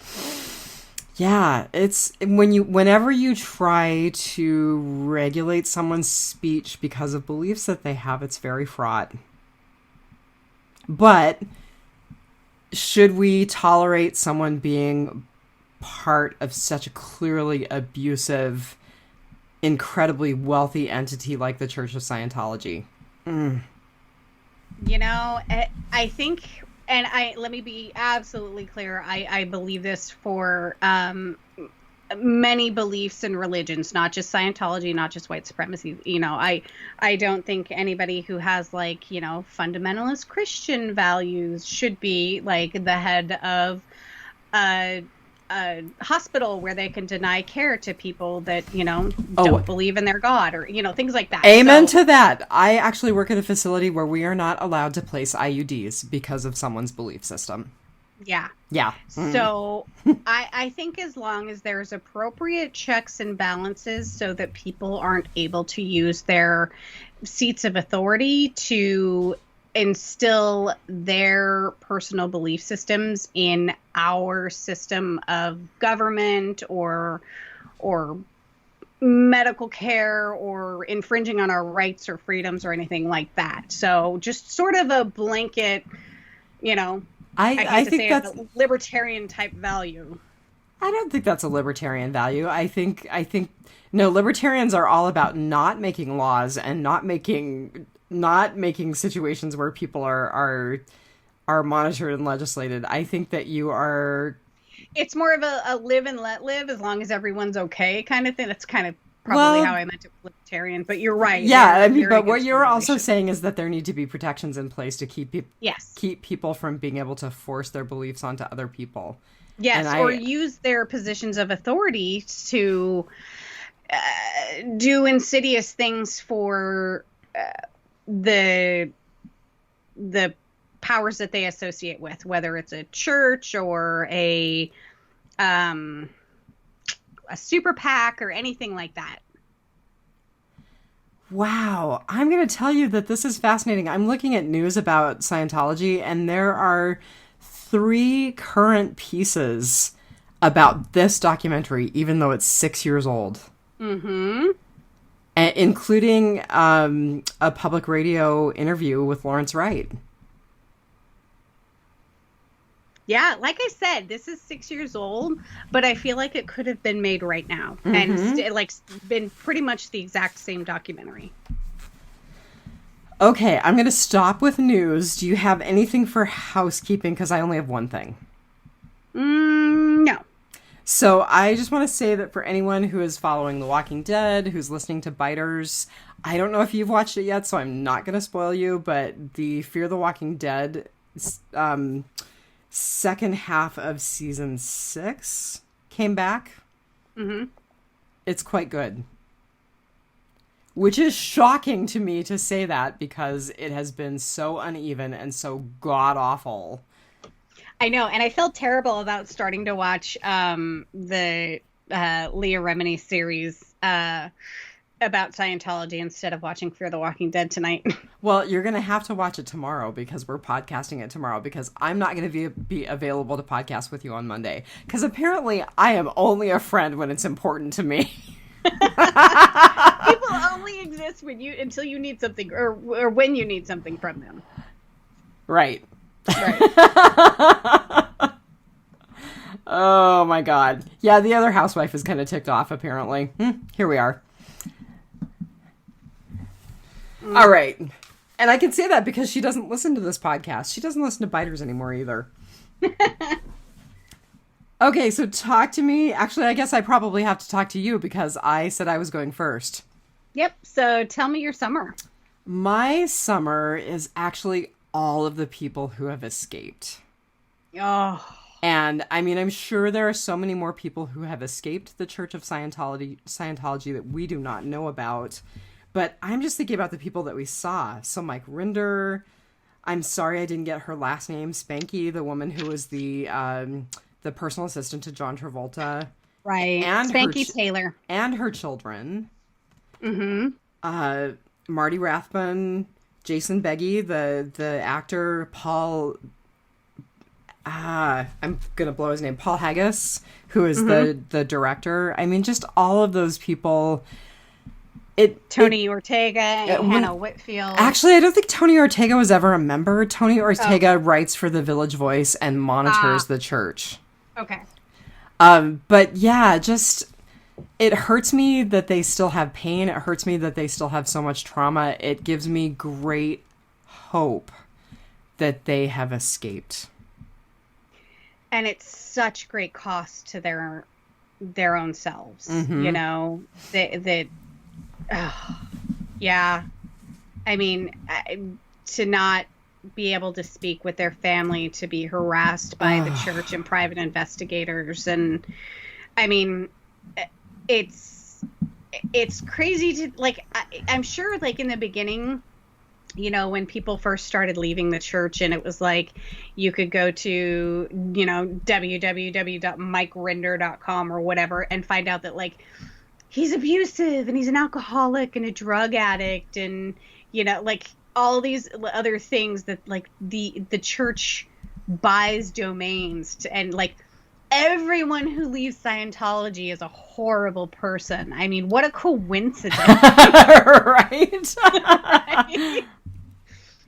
Yeah, it's whenever you try to regulate someone's speech because of beliefs that they have, it's very fraught. But should we tolerate someone being part of such a clearly abusive, incredibly wealthy entity like the Church of Scientology? I think... And let me be absolutely clear. I believe this for many beliefs and religions, not just Scientology, not just white supremacy. I don't think anybody who has fundamentalist Christian values should be the head of a hospital where they can deny care to people that don't believe in their God, or things like that. Amen to that. I actually work at a facility where we are not allowed to place IUDs because of someone's belief system. Yeah. Mm-hmm. So I think as long as there's appropriate checks and balances so that people aren't able to use their seats of authority to instill their personal belief systems in our system of government or medical care, or infringing on our rights or freedoms or anything like that. So just sort of a blanket, I think that's a libertarian type value. I don't think that's a libertarian value. I think no, libertarians are all about not making laws and not making situations where people are monitored and legislated. I think that you are... It's more of a live and let live as long as everyone's okay kind of thing. That's kind of probably how I meant it with libertarian, but you're right. Yeah, but what you're also saying is that there need to be protections in place to keep people from being able to force their beliefs onto other people. Yes, or use their positions of authority to do insidious things for the powers that they associate with, whether it's a church or a super PAC or anything like that. Wow. I'm going to tell you that this is fascinating. I'm looking at news about Scientology, and there are 3 current pieces about this documentary, even though it's 6 years old. Mm-hmm. Including a public radio interview with Lawrence Wright. Yeah, like I said, this is 6 years old, but I feel like it could have been made right now, and been pretty much the exact same documentary. Okay, I'm going to stop with news. Do you have anything for housekeeping? Because I only have one thing. No. So I just want to say that for anyone who is following The Walking Dead, who's listening to Biters, I don't know if you've watched it yet, so I'm not going to spoil you, but the Fear the Walking Dead second half of season 6 came back. Mm-hmm. It's quite good. Which is shocking to me to say that because it has been so uneven and so god-awful. I know, and I felt terrible about starting to watch the Leah Remini series about Scientology instead of watching Fear the Walking Dead tonight. Well, you're going to have to watch it tomorrow because we're podcasting it tomorrow because I'm not going to be available to podcast with you on Monday. Because apparently I am only a friend when it's important to me. People only exist until you need something or when you need something from them. Right. Right. Oh my god. Yeah, the other housewife is kind of ticked off apparently. Here we are. All right. And I can say that because she doesn't listen to this podcast. She doesn't listen to Biters anymore either. Okay, so talk to me. Actually, I guess I probably have to talk to you because I said I was going first. Yep. So tell me your summer. My summer is actually all of the people who have escaped. Oh. And I mean, I'm sure there are so many more people who have escaped the Church of Scientology that we do not know about. But I'm just thinking about the people that we saw. So Mike Rinder, I'm sorry I didn't get her last name, Spanky, the woman who was the personal assistant to John Travolta. Right. And Spanky Taylor. And her children. Mm-hmm. Marty Rathbun, Jason Beggy, the actor, Paul... I'm going to blow his name. Paul Haggis, who is the director. I mean, just all of those people... Tony Ortega and Hannah Whitfield. Actually, I don't think Tony Ortega was ever a member. Tony Ortega writes for the Village Voice and monitors the church. Okay. But yeah, just it hurts me that they still have pain. It hurts me that they still have so much trauma. It gives me great hope that they have escaped. And it's such great cost to their own selves. You know, that yeah. I mean, to not be able to speak with their family, to be harassed by the church and private investigators. And I mean, it's crazy to like, I'm sure like in the beginning, you know, when people first started leaving the church and it was like, you could go to, you know, www.mikerinder.com or whatever and find out that like, he's abusive and he's an alcoholic and a drug addict and, you know, like all these other things that like the church buys domains to, and like everyone who leaves Scientology is a horrible person. I mean, what a coincidence. Right? Right?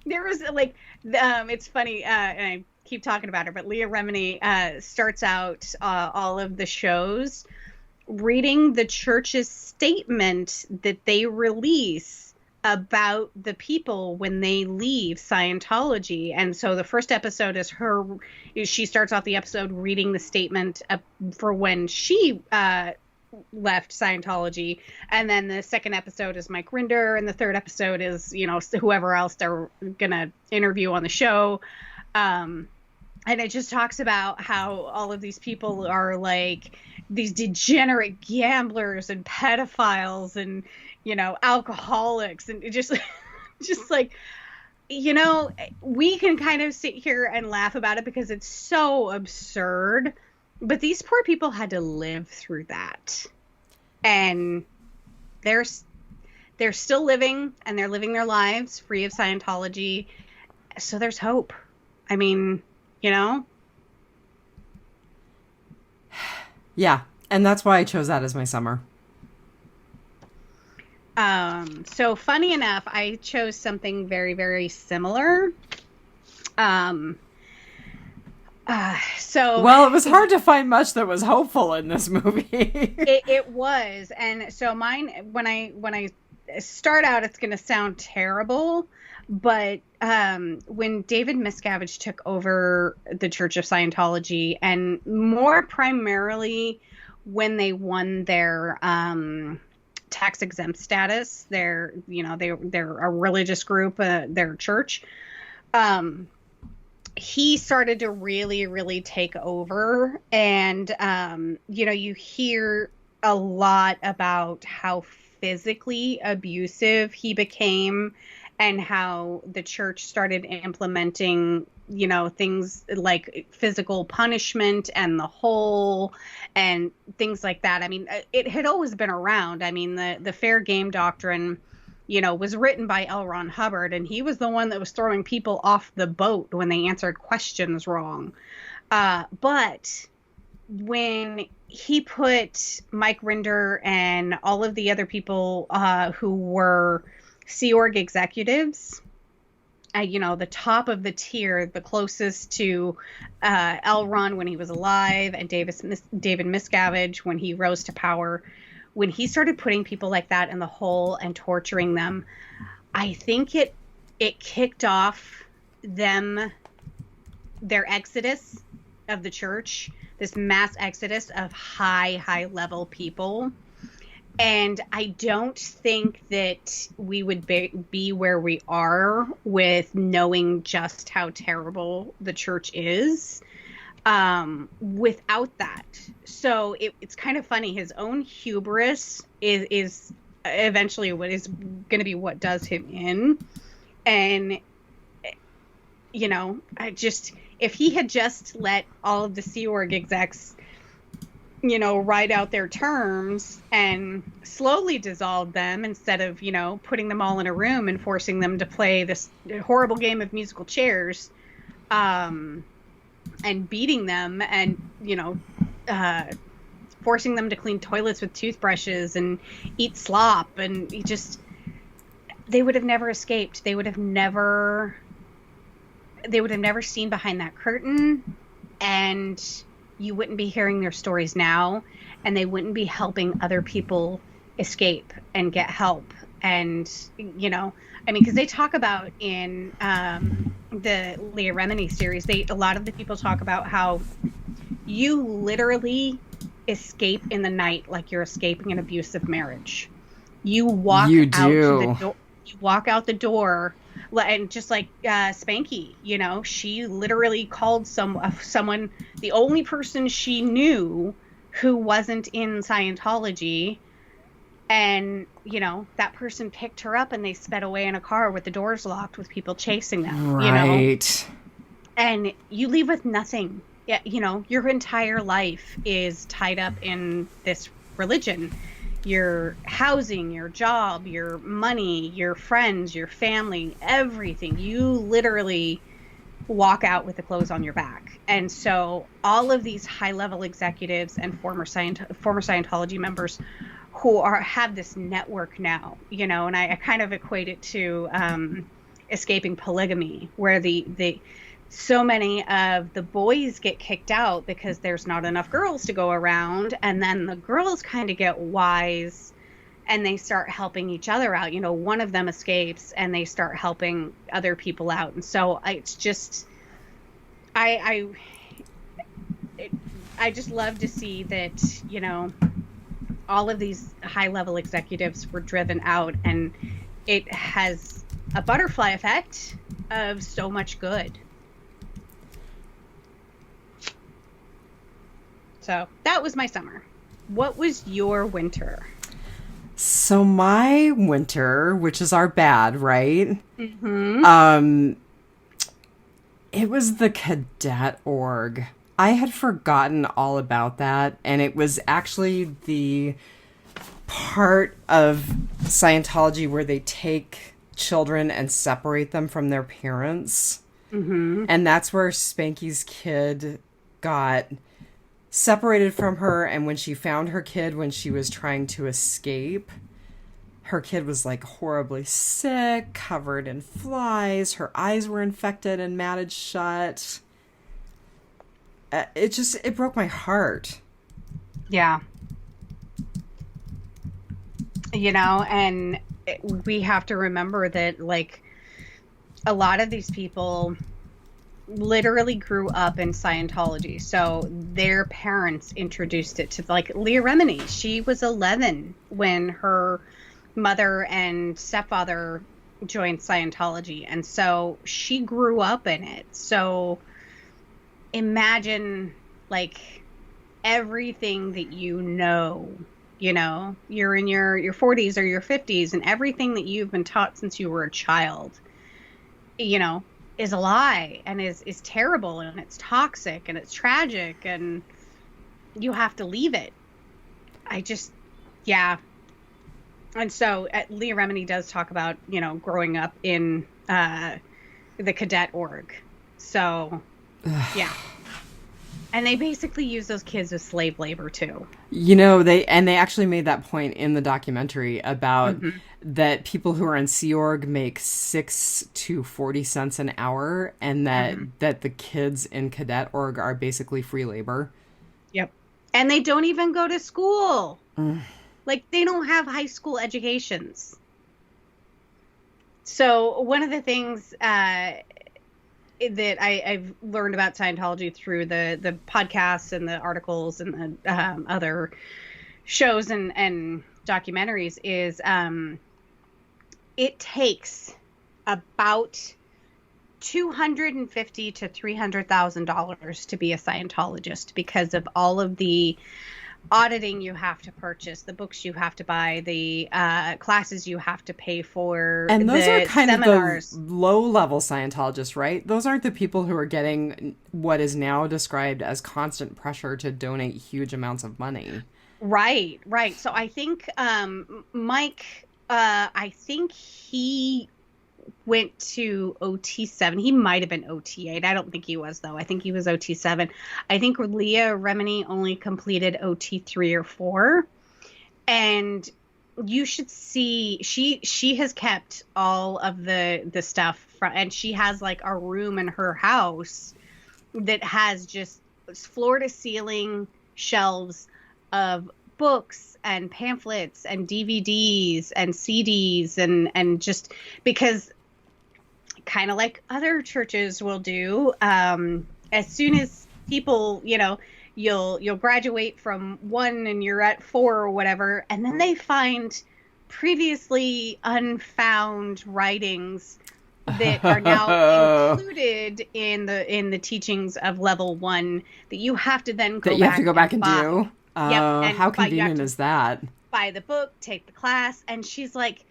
There was like, it's funny, and I keep talking about her, but Leah Remini starts out all of the shows reading the church's statement that they release about the people when they leave Scientology. And so the first episode is she starts off the episode reading the statement for when she left Scientology. And then the second episode is Mike Rinder. And the third episode is, you know, whoever else they're going to interview on the show. And it just talks about how all of these people are like these degenerate gamblers and pedophiles and, you know, alcoholics and just like, you know, we can kind of sit here and laugh about it because it's so absurd, but these poor people had to live through that. And they're still living and they're living their lives free of Scientology. So there's hope. I mean, you know? Yeah, and that's why I chose that as my summer. So funny enough, I chose something very, very similar. Well, it was hard to find much that was hopeful in this movie. it was. And so mine, when I start out, it's going to sound terrible, but when David Miscavige took over the Church of Scientology, and more primarily when they won their tax exempt status, they're a religious group, their church. he started to really, really take over. And, you hear a lot about how physically abusive he became and how the church started implementing, things like physical punishment and the whole and things like that. I mean, it had always been around. I mean, the fair game doctrine, was written by L. Ron Hubbard, and he was the one that was throwing people off the boat when they answered questions wrong. But when he put Mike Rinder and all of the other people who were Sea Org executives, the top of the tier, the closest to L. Ron when he was alive, and David Miscavige when he rose to power, when he started putting people like that in the hole and torturing them, I think it kicked off their exodus of the church, this mass exodus of high level people. And I don't think that we would be where we are with knowing just how terrible the church is without that. So it's kind of funny. His own hubris is eventually what is going to be what does him in. And, if he had just let all of the Sea Org execs, write out their terms and slowly dissolve them instead of, putting them all in a room and forcing them to play this horrible game of musical chairs, and beating them and, forcing them to clean toilets with toothbrushes and eat slop. And they would have never escaped. They would have never seen behind that curtain, and you wouldn't be hearing their stories now, and they wouldn't be helping other people escape and get help. And, because they talk about in the Leah Remini series, a lot of the people talk about how you literally escape in the night like you're escaping an abusive marriage. You walk out the door, and just like Spanky, she literally called someone, the only person she knew who wasn't in Scientology, and that person picked her up and they sped away in a car with the doors locked with people chasing them. Right. And you leave with nothing. Yeah, your entire life is tied up in this religion. Your housing, your job, your money, your friends, your family, everything. You literally walk out with the clothes on your back. And so all of these high-level executives and former Scientology members who have this network now, and I kind of equate it to escaping polygamy, where so many of the boys get kicked out because there's not enough girls to go around, and then the girls kind of get wise and they start helping each other out. One of them escapes and they start helping other people out. And so it's just, I just love to see that, all of these high level executives were driven out, and it has a butterfly effect of so much good. So that was my summer. What was your winter? So my winter, which is our bad, right? Mm-hmm. It was the cadet org. I had forgotten all about that, and it was actually the part of Scientology where they take children and separate them from their parents. Mm-hmm. And that's where Spanky's kid got separated from her, and when she found her kid when she was trying to escape, her kid was like horribly sick, covered in flies, her eyes were infected and matted shut. It broke my heart. Yeah. And we have to remember that, like, a lot of these people literally grew up in Scientology. So their parents introduced it to, like, Leah Remini. She was 11 when her mother and stepfather joined Scientology. And so she grew up in it. So imagine like everything that you know, you're in your 40s or your 50s, and everything that you've been taught since you were a child, is a lie and is terrible, and it's toxic and it's tragic, and you have to leave it. Yeah. And so Leah Remini does talk about, growing up in the cadet org. So, yeah. And they basically use those kids as slave labor too. They actually made that point in the documentary about that people who are in Sea Org make 6 to 40 cents an hour, and that the kids in Cadet Org are basically free labor. Yep. And they don't even go to school. Like, they don't have high school educations. So one of the things that I've learned about Scientology through the podcasts and the articles and the other shows and documentaries is it takes about $250,000 to $300,000 to be a Scientologist, because of all of the auditing you have to purchase, the books you have to buy, the classes you have to pay for, and those are kind seminars. of the low-level Scientologists, right? Those aren't the people who are getting what is now described as constant pressure to donate huge amounts of money. Right. So I think Mike, I think he went to OT7. He might have been OT8. I don't think he was, though. I think he was OT7. I think Leah Remini only completed OT3 or 4. And you should see, she has kept all of the stuff from, and she has like a room in her house that has just floor to ceiling shelves of books and pamphlets and DVDs and CDs, and just because, kind of like other churches will do, as soon as people, you'll graduate from 1 and you're at 4 or whatever, and then they find previously unfound writings that are now included in the teachings of level 1 that you have to then go back and do. Yep. How convenient is that? Buy the book, take the class, and she's like,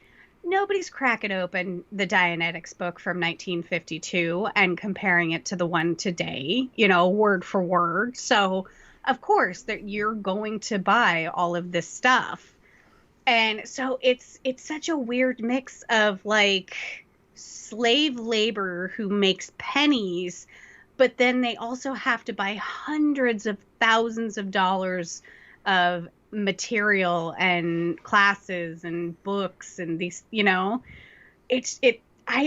nobody's cracking open the Dianetics book from 1952 and comparing it to the one today, word for word. So, of course, that you're going to buy all of this stuff. And so it's such a weird mix of like slave labor who makes pennies, but then they also have to buy hundreds of thousands of dollars of material and classes and books and these, I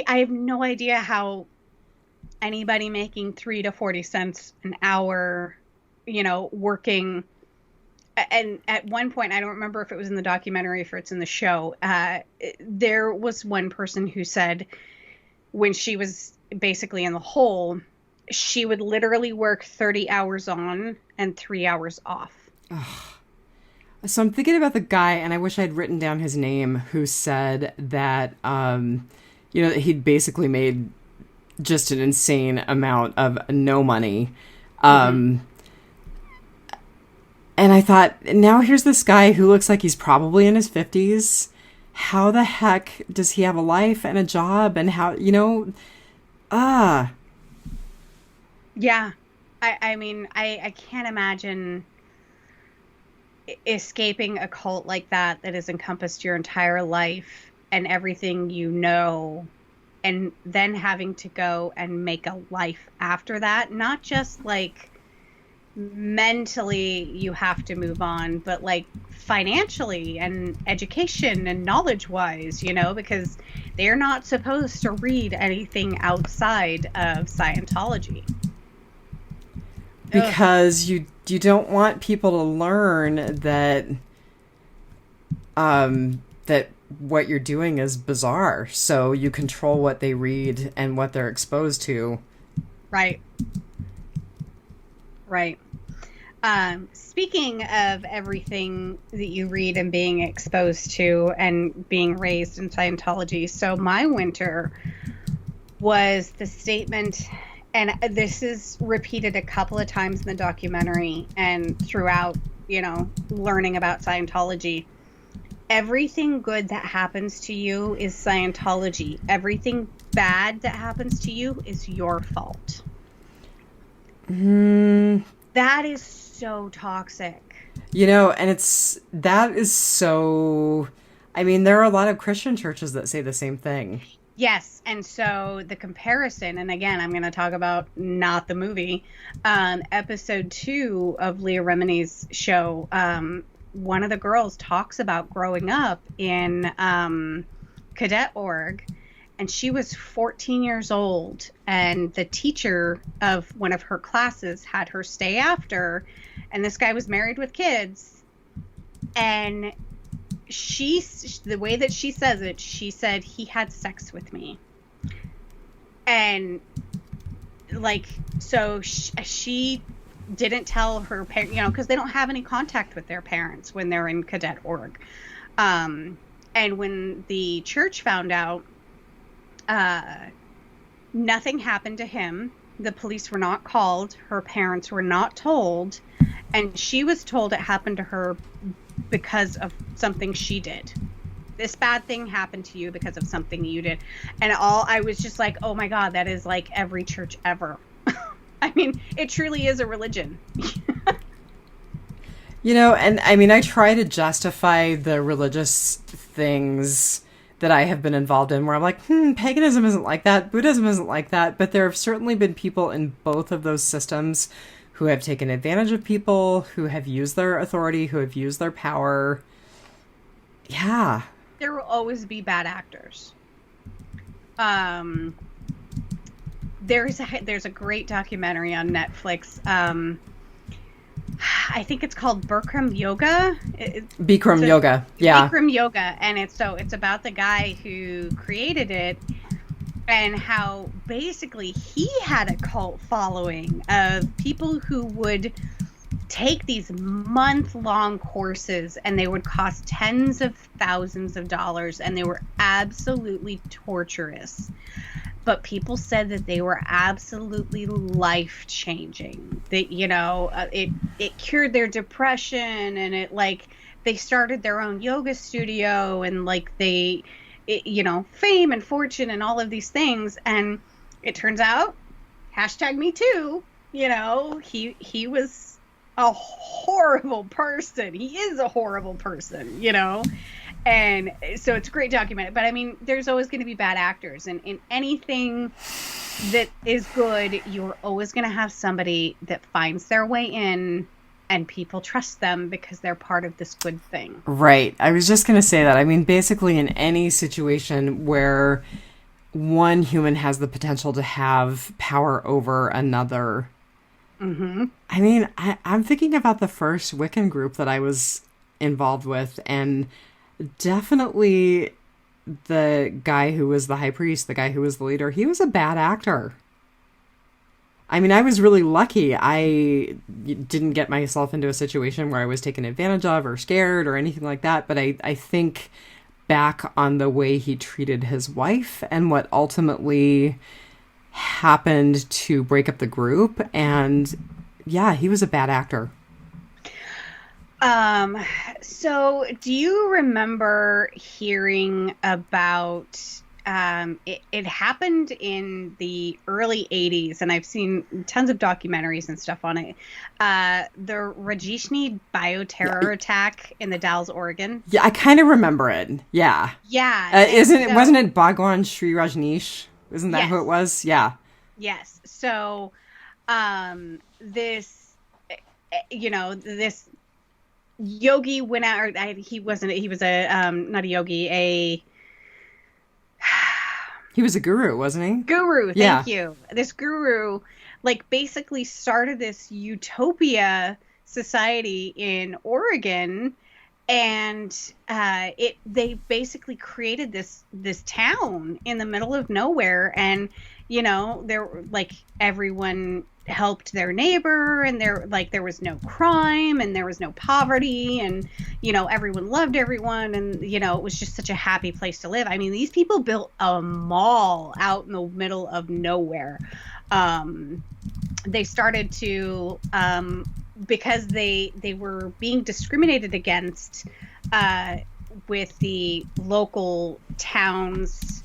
have no idea how anybody making 3 to 40 cents an hour, working. And at one point, I don't remember if it was in the documentary, if it's in the show, there was one person who said when she was basically in the hole, she would literally work 30 hours on and 3 hours off. Ugh. So I'm thinking about the guy, and I wish I'd written down his name, who said that, he'd basically made just an insane amount of no money. And I thought, now here's this guy who looks like he's probably in his 50s. How the heck does he have a life and a job? And how, Yeah. I mean, I can't imagine escaping a cult like that has encompassed your entire life and everything and then having to go and make a life after that. Not just like mentally you have to move on, but like financially and education and knowledge wise, because they're not supposed to read anything outside of Scientology. Because you don't want people to learn that that what you're doing is bizarre. So you control what they read and what they're exposed to. Right. Speaking of everything that you read and being exposed to and being raised in Scientology, so my winter was the statement and this is repeated a couple of times in the documentary and throughout, learning about Scientology. Everything good that happens to you is Scientology. Everything bad that happens to you is your fault. That is so toxic. And that is so, I mean, there are a lot of Christian churches that say the same thing. Yes, and so the comparison, and again, I'm going to talk about not the movie, episode 2 of Leah Remini's show. One of the girls talks about growing up in cadet org, and she was 14 years old, and the teacher of one of her classes had her stay after, and this guy was married with kids, and the way that she says it, she said, he had sex with me. And so she didn't tell her parents, because they don't have any contact with their parents when they're in cadet org. And when the church found out, nothing happened to him. The police were not called. Her parents were not told. And she was told it happened to her because of something she did. This bad thing happened to you because of something you did. And I was just like, oh my God, that is like every church ever. I mean, it truly is a religion. And I mean, I try to justify the religious things that I have been involved in where I'm like, paganism isn't like that. Buddhism isn't like that. But there have certainly been people in both of those systems who have taken advantage of people, who have used their authority, who have used their power. Yeah. There will always be bad actors. There's a great documentary on Netflix. I think it's called Bikram Yoga. Bikram Yoga, yeah. Bikram Yoga, and it's about the guy who created it, and how basically he had a cult following of people who would take these month-long courses, and they would cost tens of thousands of dollars, and they were absolutely torturous. But people said that they were absolutely life-changing. That, it cured their depression, and they started their own yoga studio, and fame and fortune and all of these things. And it turns out, #MeToo, he was a horrible person. He is a horrible person, And so it's a great documentary. But I mean, there's always going to be bad actors. And in anything that is good, you're always going to have somebody that finds their way in, and people trust them because they're part of this good thing. Right. I was just going to say that. I mean, basically in any situation where one human has the potential to have power over another. Mm-hmm. I mean, I'm thinking about the first Wiccan group that I was involved with, and definitely the guy who was the high priest, the guy who was the leader, he was a bad actor. I mean, I was really lucky. I didn't get myself into a situation where I was taken advantage of or scared or anything like that. But I think back on the way he treated his wife and what ultimately happened to break up the group. And yeah, he was a bad actor. So do you remember hearing about, it happened in the early 80s, and I've seen tons of documentaries and stuff on it. The Rajneeshpuram bioterror attack in the Dalles, Oregon. Yeah, I kind of remember it. Yeah. Yeah. Wasn't it Bhagwan Sri Rajneesh? Isn't that who it was? Yeah. Yes. So, this yogi went out, or he was not a yogi, he was a guru, wasn't he? Guru, thank you. This guru, basically started this utopia society in Oregon, and they basically created this town in the middle of nowhere, and there everyone helped their neighbor, and there was no crime, and there was no poverty, and everyone loved everyone, and it was just such a happy place to live. I mean, these people built a mall out in the middle of nowhere, they started to, because they were being discriminated against with the local towns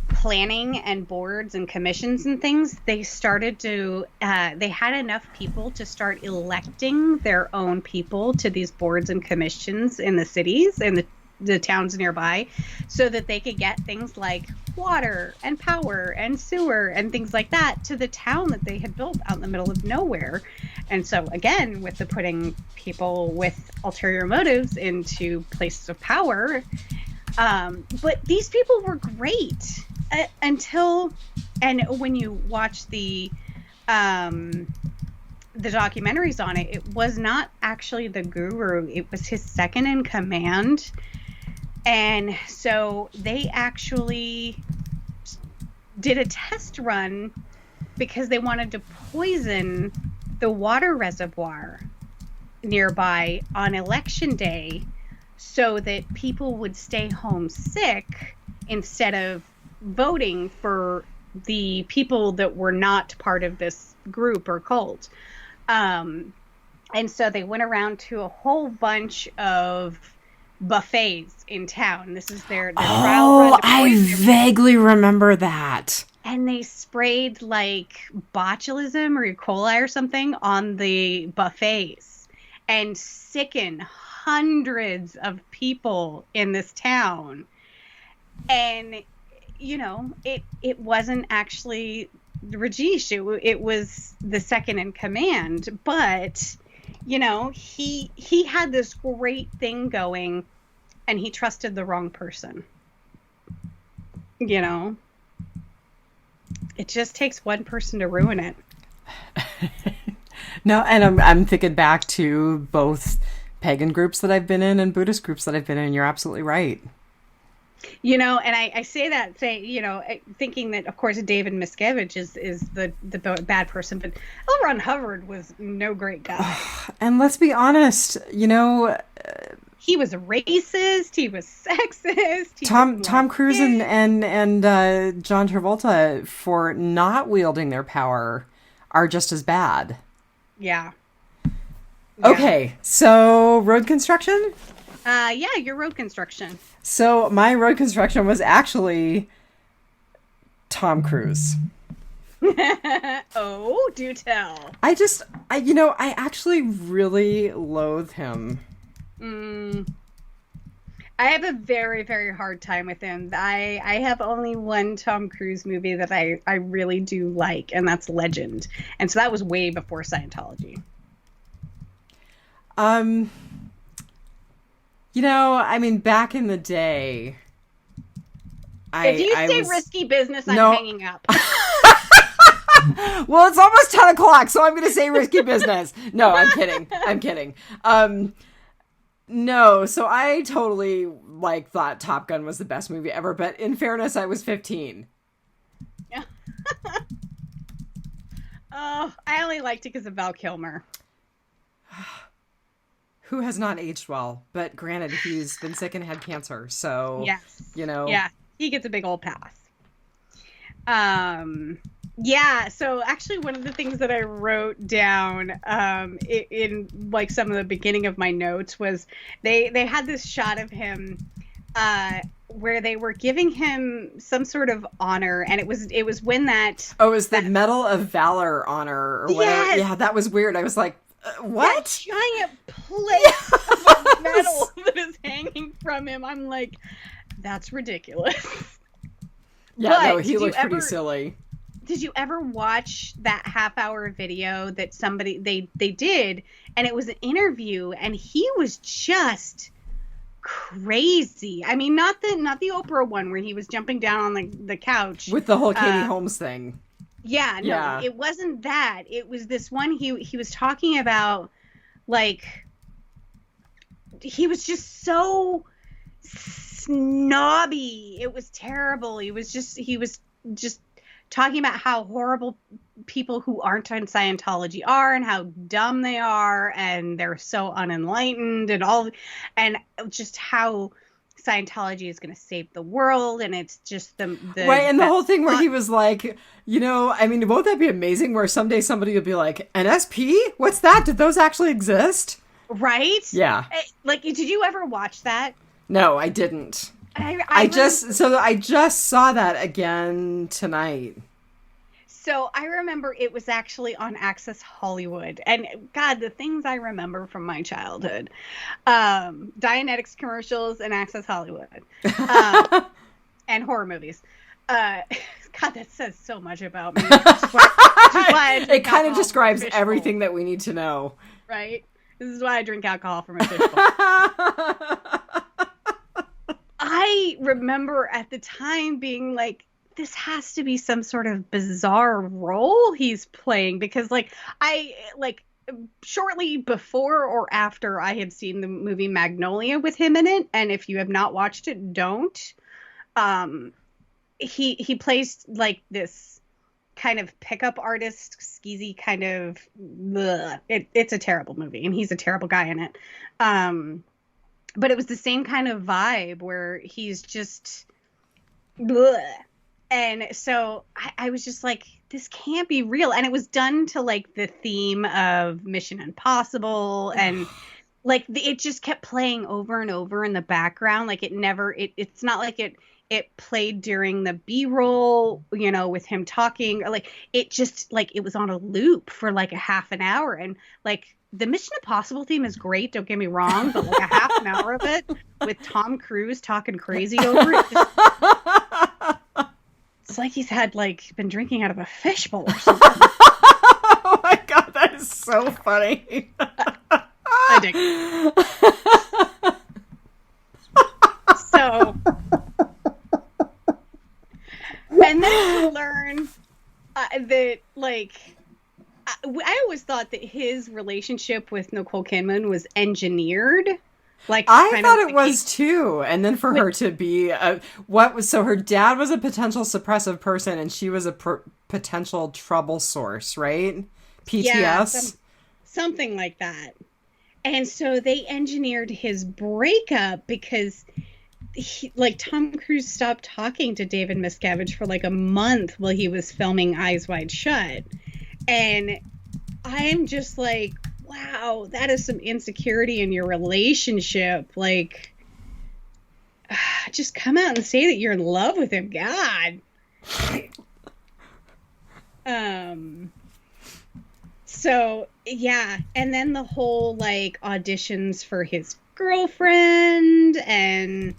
planning and boards and commissions and things, they started to they had enough people to start electing their own people to these boards and commissions in the cities and the towns nearby, so that they could get things like water and power and sewer and things like that to the town that they had built out in the middle of nowhere. And so again, with the putting people with ulterior motives into places of power, but these people were great until, and when you watch the documentaries on it, it was not actually the guru, it was his second in command. And so they actually did a test run because they wanted to poison the water reservoir nearby on election day so that people would stay home sick instead of voting for the people that were not part of this group or cult. And so they went around to a whole bunch of buffets in town. This is their trial run. I vaguely remember that. And they sprayed like botulism or E. coli or something on the buffets and sickened hundreds of people in this town. And, you know, it wasn't actually Rajesh. It was the second in command. But, you know, he had this great thing going and he trusted the wrong person. You know? It just takes one person to ruin it. No, and I'm thinking back to both pagan groups that I've been in and Buddhist groups that I've been in. You're absolutely right. You know, and I say that, you know, thinking that, of course, David Miscavige is the bad person, but L. Ron Hubbard was no great guy. And let's be honest, you know... he was racist. He was sexist. Tom Cruise and John Travolta, for not wielding their power, are just as bad. Yeah. Okay, so road construction? Yeah, your road construction. So my road construction was actually Tom Cruise. Oh, do tell. I actually really loathe him. I have a very, very hard time with him. I have only one Tom Cruise movie that I really do like, and that's Legend. And so that was way before Scientology. You know, I mean, back in the day... If you say risky business, I'm hanging up. Well, it's almost 10 o'clock, so I'm going to say risky business. No, I'm kidding. No, so I totally, thought Top Gun was the best movie ever, but in fairness, I was 15. Yeah. Oh, I only liked it because of Val Kilmer. Who has not aged well, but granted, he's been sick and had cancer, so, yes. You know. Yeah, he gets a big old pass. Yeah, so actually one of the things that I wrote down in some of the beginning of my notes was they had this shot of him where they were giving him some sort of honor, and it was when that... Oh, it was the Medal of Valor honor or whatever. Yes! Yeah, that was weird. I was like, what? That giant plate of metal that is hanging from him. I'm like, that's ridiculous. Yeah, but no, he looked pretty silly. Did you ever watch that half-hour video that somebody they did, and it was an interview, and he was just crazy. I mean, not the Oprah one where he was jumping down on the couch with the whole Katie Holmes thing. Yeah, no, yeah. It wasn't that. It was this one he was talking about, he was just so snobby. It was terrible. He was just talking about how horrible people who aren't on Scientology are and how dumb they are and they're so unenlightened and just how Scientology is going to save the world, and it's just the right. And the whole thing where he was like, you know, I mean, won't that be amazing? Where someday somebody will be like, NSP? What's that? Did those actually exist? Right? Yeah. Like, did you ever watch that? No, I didn't. I just saw that again tonight. So I remember it was actually on Access Hollywood. And God, the things I remember from my childhood. Dianetics commercials and Access Hollywood. And horror movies. God, that says so much about me. It kind of describes everything that we need to know. Right? This is why I drink alcohol for my fishbowl. I remember at the time being like, this has to be some sort of bizarre role he's playing, because shortly before or after I had seen the movie Magnolia with him in it, and if you have not watched it, don't. He plays like this kind of pickup artist, skeezy kind of. It's a terrible movie, and he's a terrible guy in it. But it was the same kind of vibe where he's just. And so I was just like, this can't be real. And it was done to like the theme of Mission Impossible. And like it just kept playing over and over in the background. Like it's not like it played during the B-roll, you know, with him talking, or like it just like it was on a loop for like a half an hour. And like the Mission Impossible theme is great, don't get me wrong, but like a half an hour of it with Tom Cruise talking crazy over it. It's like he's had been drinking out of a fishbowl or something. Oh my God, that is so funny. I dig. So, and then you learn that I always thought that his relationship with Nicole Kidman was engineered. I thought it was too, and then for her to be so her dad was a potential suppressive person, and she was a potential trouble source, right? PTS, yeah, something like that. And so they engineered his breakup because Tom Cruise stopped talking to David Miscavige for like a month while he was filming Eyes Wide Shut, and I'm just like, wow, that is some insecurity in your relationship. Like, just come out and say that you're in love with him. God. So, yeah. And then the whole, auditions for his girlfriend and...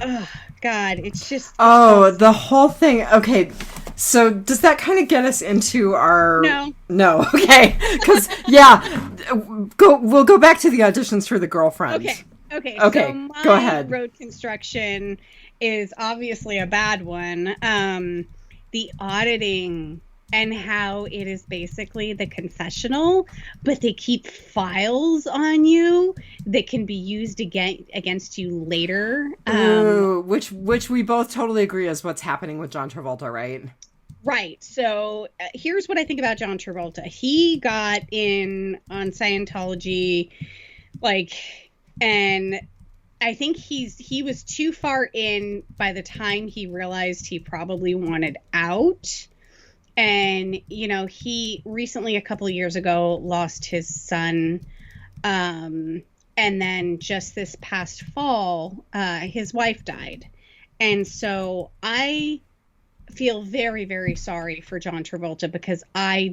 Oh, God. It's just... the whole thing. Okay. So does that kind of get us into our... No. Okay. Because, yeah, we'll go back to the auditions for the girlfriend. Okay. So go ahead. Road construction is obviously a bad one. The auditing and how it is basically the confessional, but they keep files on you that can be used against you later. Which we both totally agree is what's happening with John Travolta, right? Right. So here's what I think about John Travolta. He got in on Scientology, and I think he was too far in by the time he realized he probably wanted out. And, he recently, a couple of years ago, lost his son. And then just this past fall, his wife died. And so I feel very, very sorry for John Travolta because I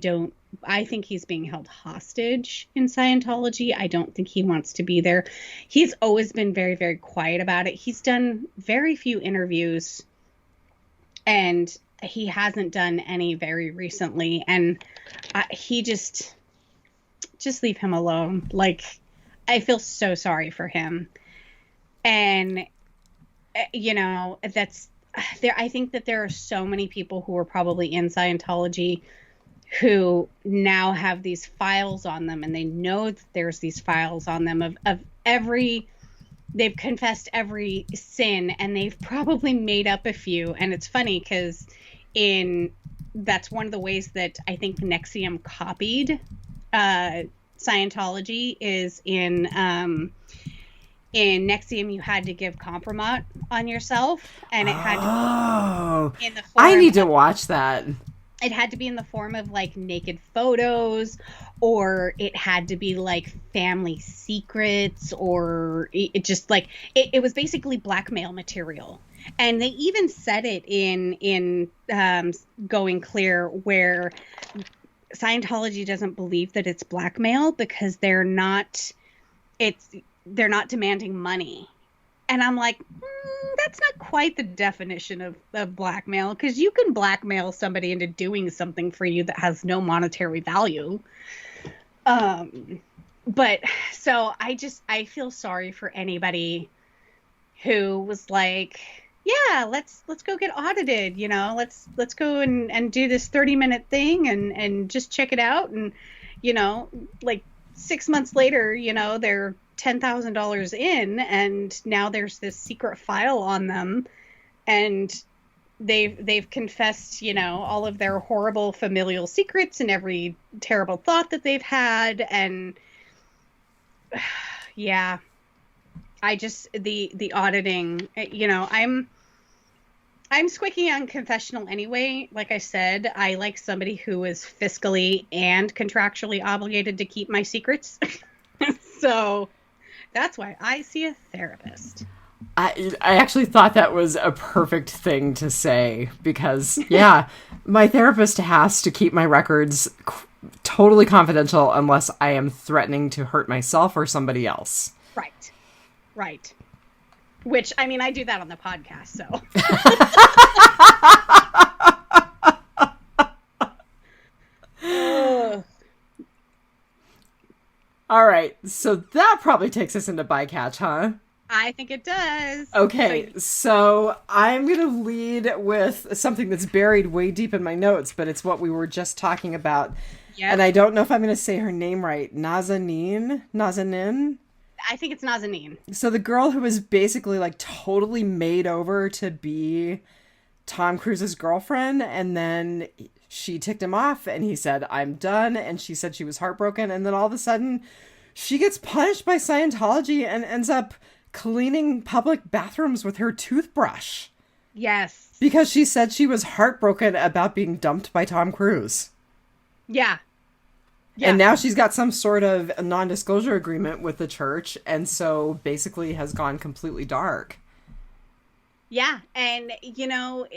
think he's being held hostage in Scientology. I don't think he wants to be there. He's always been very, very quiet about it. He's done very few interviews, and he hasn't done any very recently. And he just leave him alone. I feel so sorry for him. And, that's there. I think that there are so many people who are probably in Scientology who now have these files on them, and they know that there's these files on them of they've confessed every sin, and they've probably made up a few. And it's funny because that's one of the ways that I think NXIVM copied Scientology is in in Nexium, you had to give compromise on yourself, and it had to be in the form I need to watch that. It had to be in the form of like naked photos, or it had to be like family secrets, or it just like it was basically blackmail material. And they even said it in Going Clear, where Scientology doesn't believe that it's blackmail because they're not demanding money. And I'm like, that's not quite the definition of blackmail, because you can blackmail somebody into doing something for you that has no monetary value. But so I feel sorry for anybody who was like, yeah, let's go get audited, let's go and do this 30-minute thing and just check it out. And, like 6 months later, they're $10,000 in, and now there's this secret file on them, and they've confessed, all of their horrible familial secrets and every terrible thought that they've had. And yeah, I just, the auditing, I'm squeaky on confessional anyway. Like I said, I like somebody who is fiscally and contractually obligated to keep my secrets. So that's why I see a therapist. I actually thought that was a perfect thing to say, because, yeah, my therapist has to keep my records totally confidential unless I am threatening to hurt myself or somebody else. Right. Which, I mean, I do that on the podcast, so. All right, so that probably takes us into bycatch, huh? I think it does. Okay, so I'm going to lead with something that's buried way deep in my notes, but it's what we were just talking about. Yep. And I don't know if I'm going to say her name right. Nazanin? I think it's Nazanin. So the girl who was basically like totally made over to be Tom Cruise's girlfriend, and then she ticked him off and he said, I'm done. And she said she was heartbroken. And then all of a sudden she gets punished by Scientology and ends up cleaning public bathrooms with her toothbrush. Yes. Because she said she was heartbroken about being dumped by Tom Cruise. Yeah. And now she's got some sort of a non-disclosure agreement with the church, and so basically has gone completely dark. Yeah, and,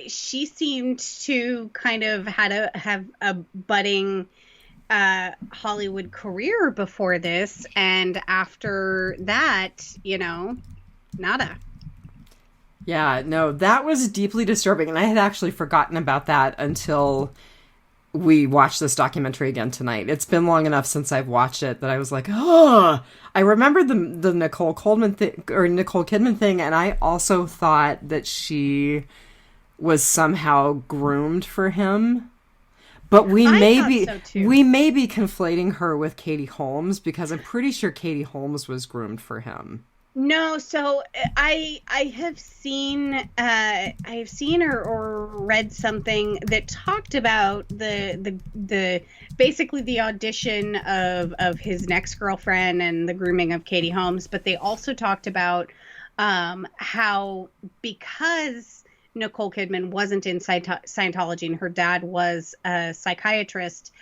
she seemed to kind of have a budding Hollywood career before this, and after that, nada. Yeah, no, that was deeply disturbing, and I had actually forgotten about that until we watched this documentary again tonight. It's been long enough since I've watched it that I was like, oh, I remember the Nicole Kidman thing, and I also thought that she was somehow groomed for him. But we may be conflating her with Katie Holmes, because I'm pretty sure Katie Holmes was groomed for him. No, so I have seen or read something that talked about the basically the audition of his next girlfriend and the grooming of Katie Holmes, but they also talked about how, because Nicole Kidman wasn't in Scientology and her dad was a psychiatrist,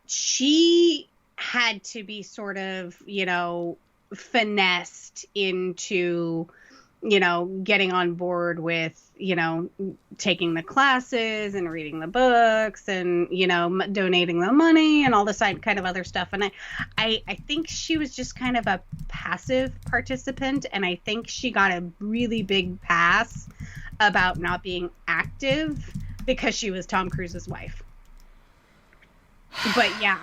she had to be sort of, finessed into, getting on board with, taking the classes and reading the books and, donating the money and all this kind of other stuff. And I think she was just kind of a passive participant. And I think she got a really big pass about not being active because she was Tom Cruise's wife. But yeah.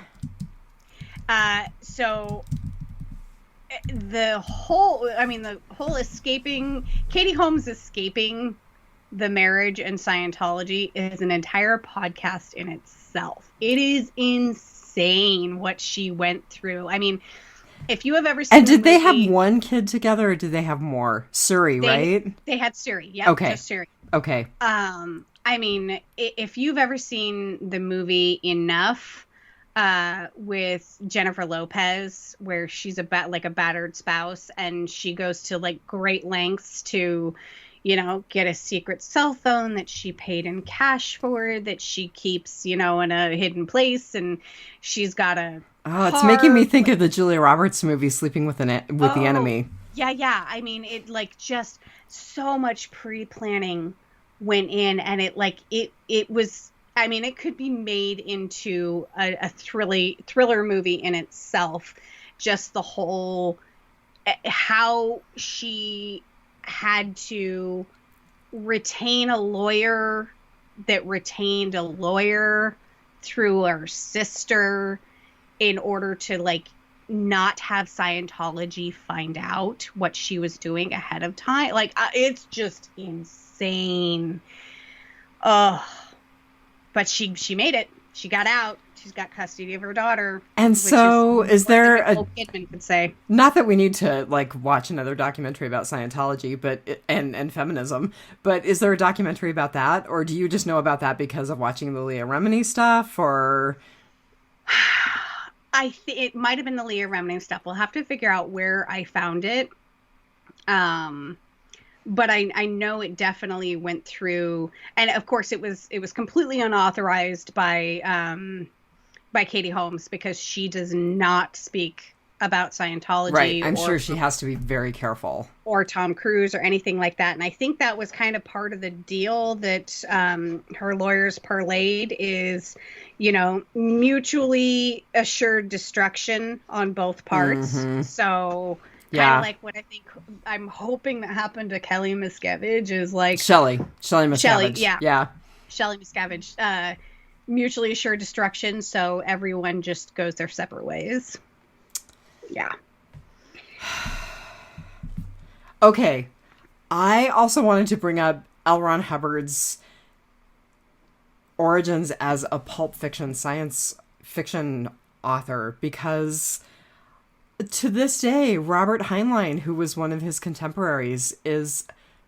So the whole escaping, Katie Holmes escaping the marriage and Scientology is an entire podcast in itself. It is insane what she went through. I mean, if you have ever seen, and did they have one kid together, or did they have more? Suri, right? They had Suri. Yeah. Okay. Just Suri. Okay. I mean, if you've ever seen the movie Enough, with Jennifer Lopez, where she's a battered spouse, and she goes to like great lengths to, you know, get a secret cell phone that she paid in cash for, that she keeps, you know, in a hidden place, and she's got a it's making me think of the Julia Roberts movie Sleeping with the Enemy. Yeah. I mean, it like just so much pre-planning went in, and it was, I mean, it could be made into a thriller movie in itself. Just the whole, how she had to retain a lawyer that retained a lawyer through her sister in order to like not have Scientology find out what she was doing ahead of time. Like, it's just insane. But she made it. She got out. She's got custody of her daughter. And so is there a Kidman could say, not that we need to like watch another documentary about Scientology, but and feminism, but is there a documentary about that, or do you just know about that because of watching the Leah Remini stuff, or it might have been the Leah Remini stuff. We'll have to figure out where I found it. But I know it definitely went through, and of course it was completely unauthorized by Katie Holmes, because she does not speak about Scientology. Right, I'm sure she has to be very careful. Or Tom Cruise or anything like that. And I think that was kind of part of the deal that her lawyers parlayed is, you know, mutually assured destruction on both parts. Mm-hmm. So kind of like what I think I'm hoping that happened to Kelly Miscavige is like Shelley Miscavige. Yeah. Shelley Miscavige. Mutually assured destruction, so everyone just goes their separate ways. Yeah. Okay. I also wanted to bring up L. Ron Hubbard's origins as a pulp fiction, science fiction author, because to this day, Robert Heinlein, who was one of his contemporaries, is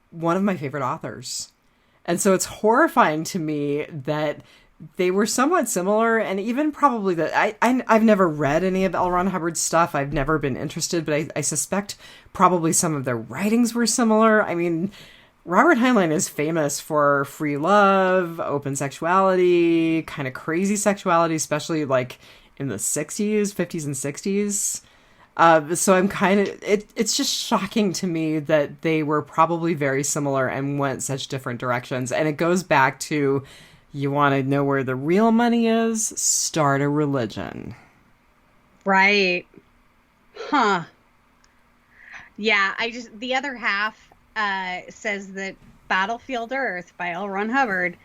one of my favorite authors. And so it's horrifying to me that they were somewhat similar, and even probably that I've never read any of L. Ron Hubbard's stuff. I've never been interested, but I suspect probably some of their writings were similar. I mean, Robert Heinlein is famous for free love, open sexuality, kind of crazy sexuality, especially like in the 60s, 50s and 60s. So I'm kind of, it's just shocking to me that they were probably very similar and went such different directions. And it goes back to, you want to know where the real money is? Start a religion. Right. Huh. Yeah, the other half says that Battlefield Earth by L. Ron Hubbard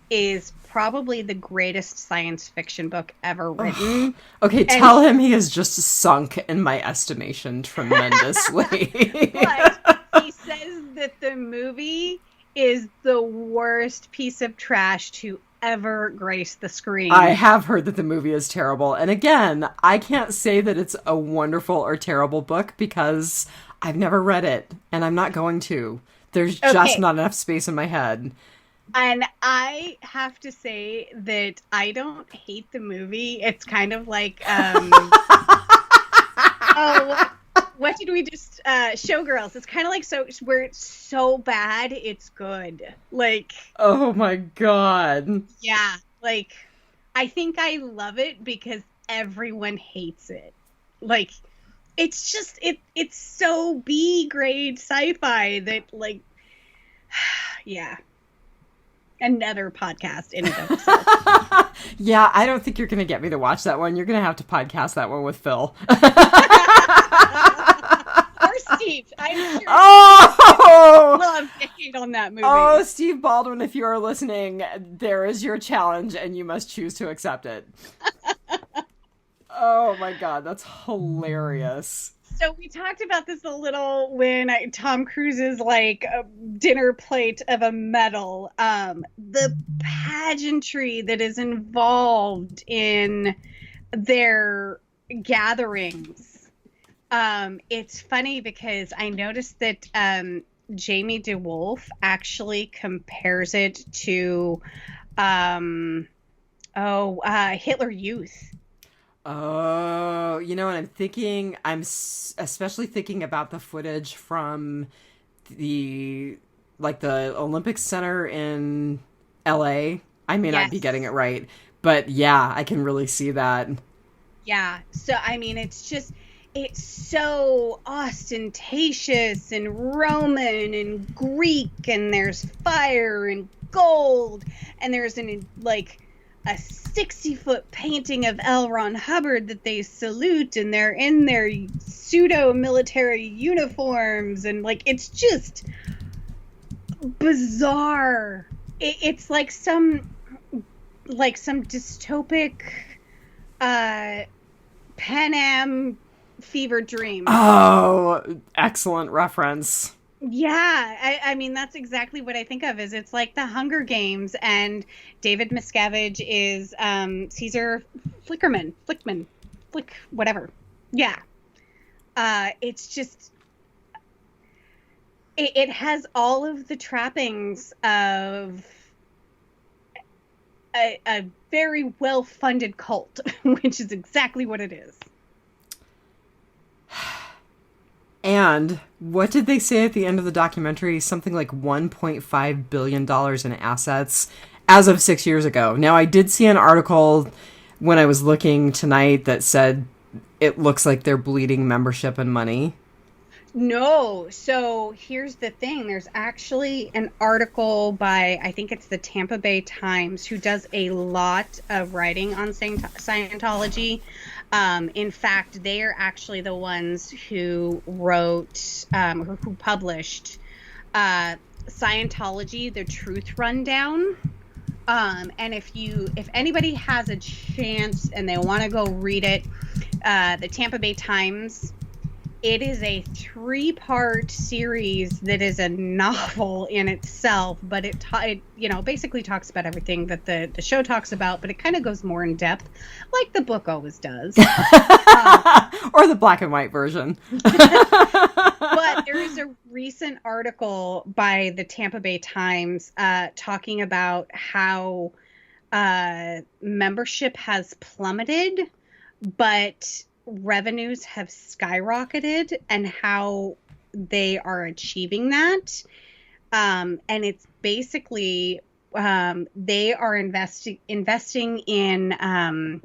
is probably the greatest science fiction book ever written. Okay, tell him he has just sunk in my estimation tremendously. But he says that the movie is the worst piece of trash to ever grace the screen. I have heard that the movie is terrible. And again, I can't say that it's a wonderful or terrible book because I've never read it and I'm not going to. There's just not enough space in my head. And I have to say that I don't hate the movie. It's kind of like, what did we just, Showgirls. It's kind of like where it's so bad, it's good. Like, oh my God. Yeah. Like, I think I love it because everyone hates it. Like, it's just, it's so B grade sci-fi that like, yeah. Another podcast in and of itself. Yeah, I don't think you're going to get me to watch that one. You're going to have to podcast that one with Phil. Or Steve. I'm sure love to hate on that movie. Oh, Steve Baldwin, if you are listening, there is your challenge and you must choose to accept it. Oh my God, that's hilarious. So we talked about this a little when Tom Cruise's like a dinner plate of a medal. The pageantry that is involved in their gatherings. It's funny because I noticed that Jamie DeWolf actually compares it to Hitler Youth. Oh, you know what I'm thinking? Especially thinking about the footage from the the Olympic Center in LA. I may not be getting Yes. it right, but yeah, I can really see that. Yeah. So, I mean, it's so ostentatious and Roman and Greek, and there's fire and gold, and there's a 60-foot painting of L. Ron Hubbard that they salute, and they're in their pseudo military uniforms, and it's just bizarre. It's like some dystopic Pan Am fever dream. Oh, excellent reference. Yeah, I mean that's exactly what I think of. Is it's like the Hunger Games, and David Miscavige is Caesar Flick, whatever. Yeah, it's just it has all of the trappings of a very well-funded cult, which is exactly what it is. And what did they say at the end of the documentary? Something like $1.5 billion in assets as of 6 years ago. Now, I did see an article when I was looking tonight that said it looks like they're bleeding membership and money. No, so here's the thing. There's actually an article by, I think it's the Tampa Bay Times, who does a lot of writing on Scientology. In fact, they are actually the ones who wrote, who published Scientology, The Truth Rundown. And if anybody has a chance and they want to go read it, the Tampa Bay Times, it is a 3-part series that is a novel in itself, but it basically talks about everything that the show talks about, but it kind of goes more in depth, like the book always does. Or the black and white version. But there is a recent article by the Tampa Bay Times talking about how membership has plummeted, but revenues have skyrocketed, and how they are achieving that. And it's basically they are investing in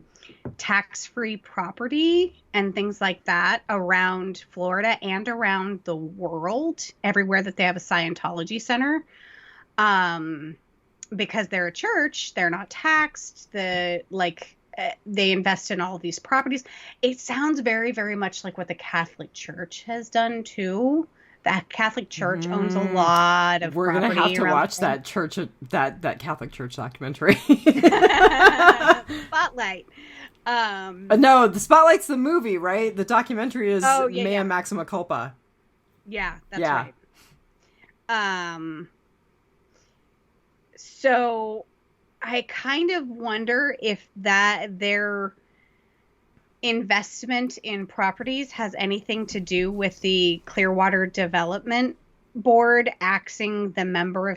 tax-free property and things like that around Florida and around the world, everywhere that they have a Scientology center. Because they're a church, they're not taxed. They invest in all of these properties. It sounds very, very much like what the Catholic Church has done too. The Catholic Church owns a lot of We're property. We're gonna have to watch that that Catholic Church documentary. Spotlight. No, the Spotlight's the movie, right? The documentary is Mea Maxima Culpa. Yeah, that's right. So I kind of wonder if their investment in properties has anything to do with the Clearwater Development Board axing the member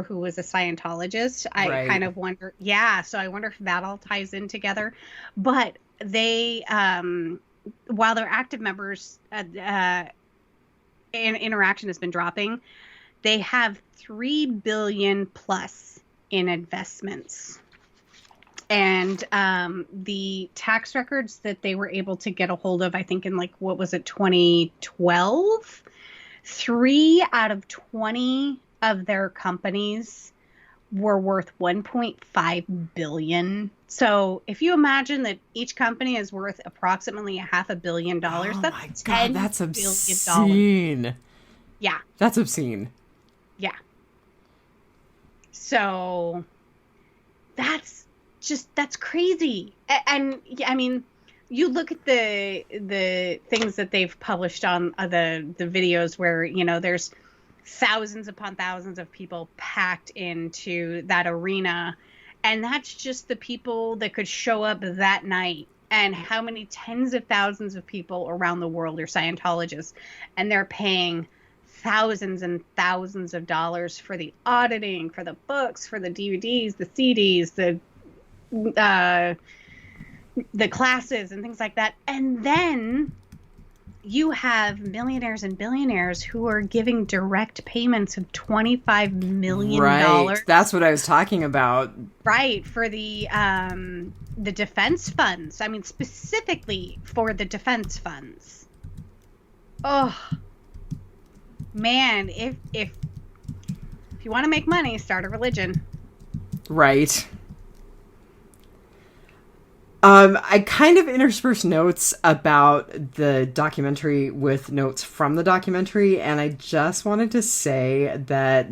who was a Scientologist. I kind of wonder. Yeah, so I wonder if that all ties in together. But they, while their active members interaction has been dropping, they have $3 billion plus in investments. And the tax records that they were able to get a hold of, I think in 2012, 3 out of 20 of their companies were worth $1.5 billion. So if you imagine that each company is worth approximately $500 million, that's obscene. Yeah. That's obscene. Yeah. So that's crazy. And I mean, you look at the things that they've published on the videos where, there's thousands upon thousands of people packed into that arena. And that's just the people that could show up that night. And how many tens of thousands of people around the world are Scientologists, and they're paying thousands and thousands of dollars for the auditing, for the books, for the DVDs, the CDs, the the classes and things like that. And then you have millionaires and billionaires who are giving direct payments of $25 million. Right. That's what I was talking about. Right. For the defense funds. I mean, specifically for the defense funds. Oh, man. If you want to make money, start a religion. Right. I kind of interspersed notes about the documentary with notes from the documentary, and I just wanted to say that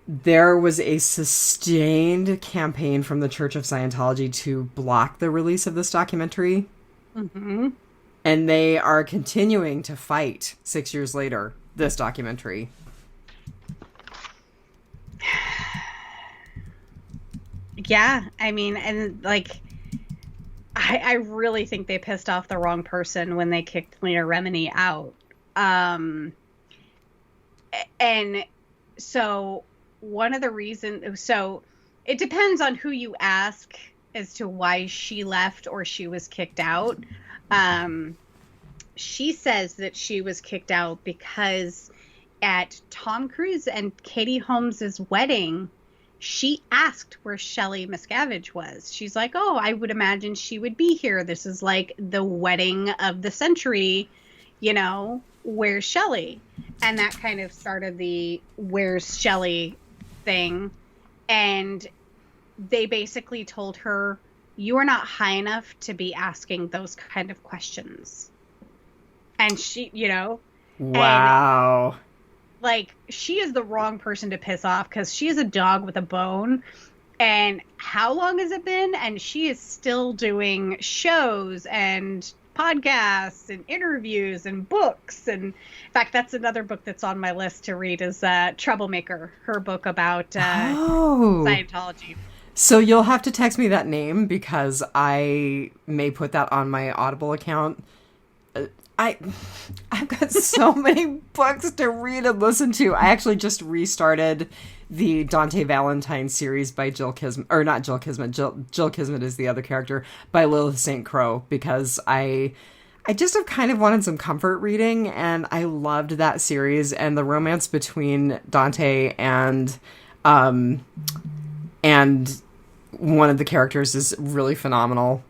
there was a sustained campaign from the Church of Scientology to block the release of this documentary. Mm-hmm. And they are continuing to fight 6 years later, this documentary. Yeah, I mean, and like, I really think they pissed off the wrong person when they kicked Leah Remini out. And so one of the reasons, so it depends on who you ask as to why she left or she was kicked out. She says that she was kicked out because at Tom Cruise and Katie Holmes's wedding, she asked where Shelley Miscavige was. She's like, oh, I would imagine she would be here. This is like the wedding of the century, you know, where's Shelley? And that kind of started the where's Shelley thing. And they basically told her, you are not high enough to be asking those kind of questions. And she, you know. Wow. And, like, she is the wrong person to piss off because she is a dog with a bone. And how long has it been? And she is still doing shows and podcasts and interviews and books. And in fact, that's another book that's on my list to read is Troublemaker, her book about Scientology. So you'll have to text me that name because I may put that on my Audible account. I've got so many books to read and listen to. I actually just restarted the Dante Valentine series by Jill Kismet, or not Jill Kismet. Jill Kismet is the other character, by Lilith St. Croix, because I just have kind of wanted some comfort reading, and I loved that series, and the romance between Dante and one of the characters is really phenomenal.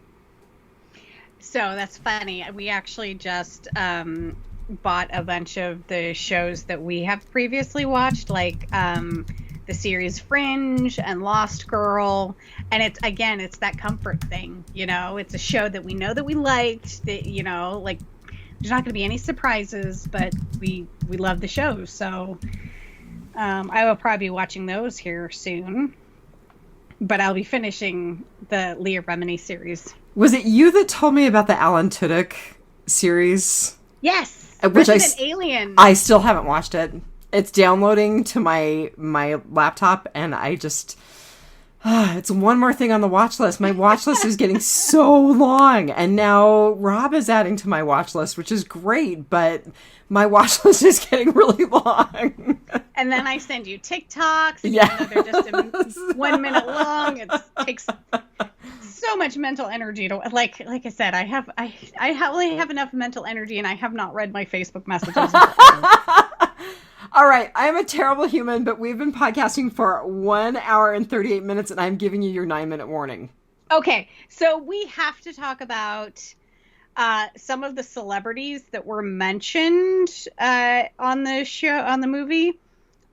So that's funny. We actually just bought a bunch of the shows that we have previously watched, like the series Fringe and Lost Girl. And it's that comfort thing, you know. It's a show that we know that we liked, that, you know, like there's not going to be any surprises, but we love the show. So I will probably be watching those here soon. But I'll be finishing the Leah Remini series. Was it you that told me about the Alan Tudyk series? Yes, which Resident Alien. I still haven't watched it. It's downloading to my laptop, and I just... it's one more thing on the watch list. My watch list is getting so long, and now Rob is adding to my watch list, which is great, but my watch list is getting really long. And then I send you TikToks, yeah. They're just 1 minute long. It takes so much mental energy to, like I said, I only have enough mental energy, and I have not read my Facebook messages. All right, I am a terrible human, but we've been podcasting for 1 hour and 38 minutes, and I'm giving you your 9-minute warning. Okay, so we have to talk about some of the celebrities that were mentioned on the show, on the movie.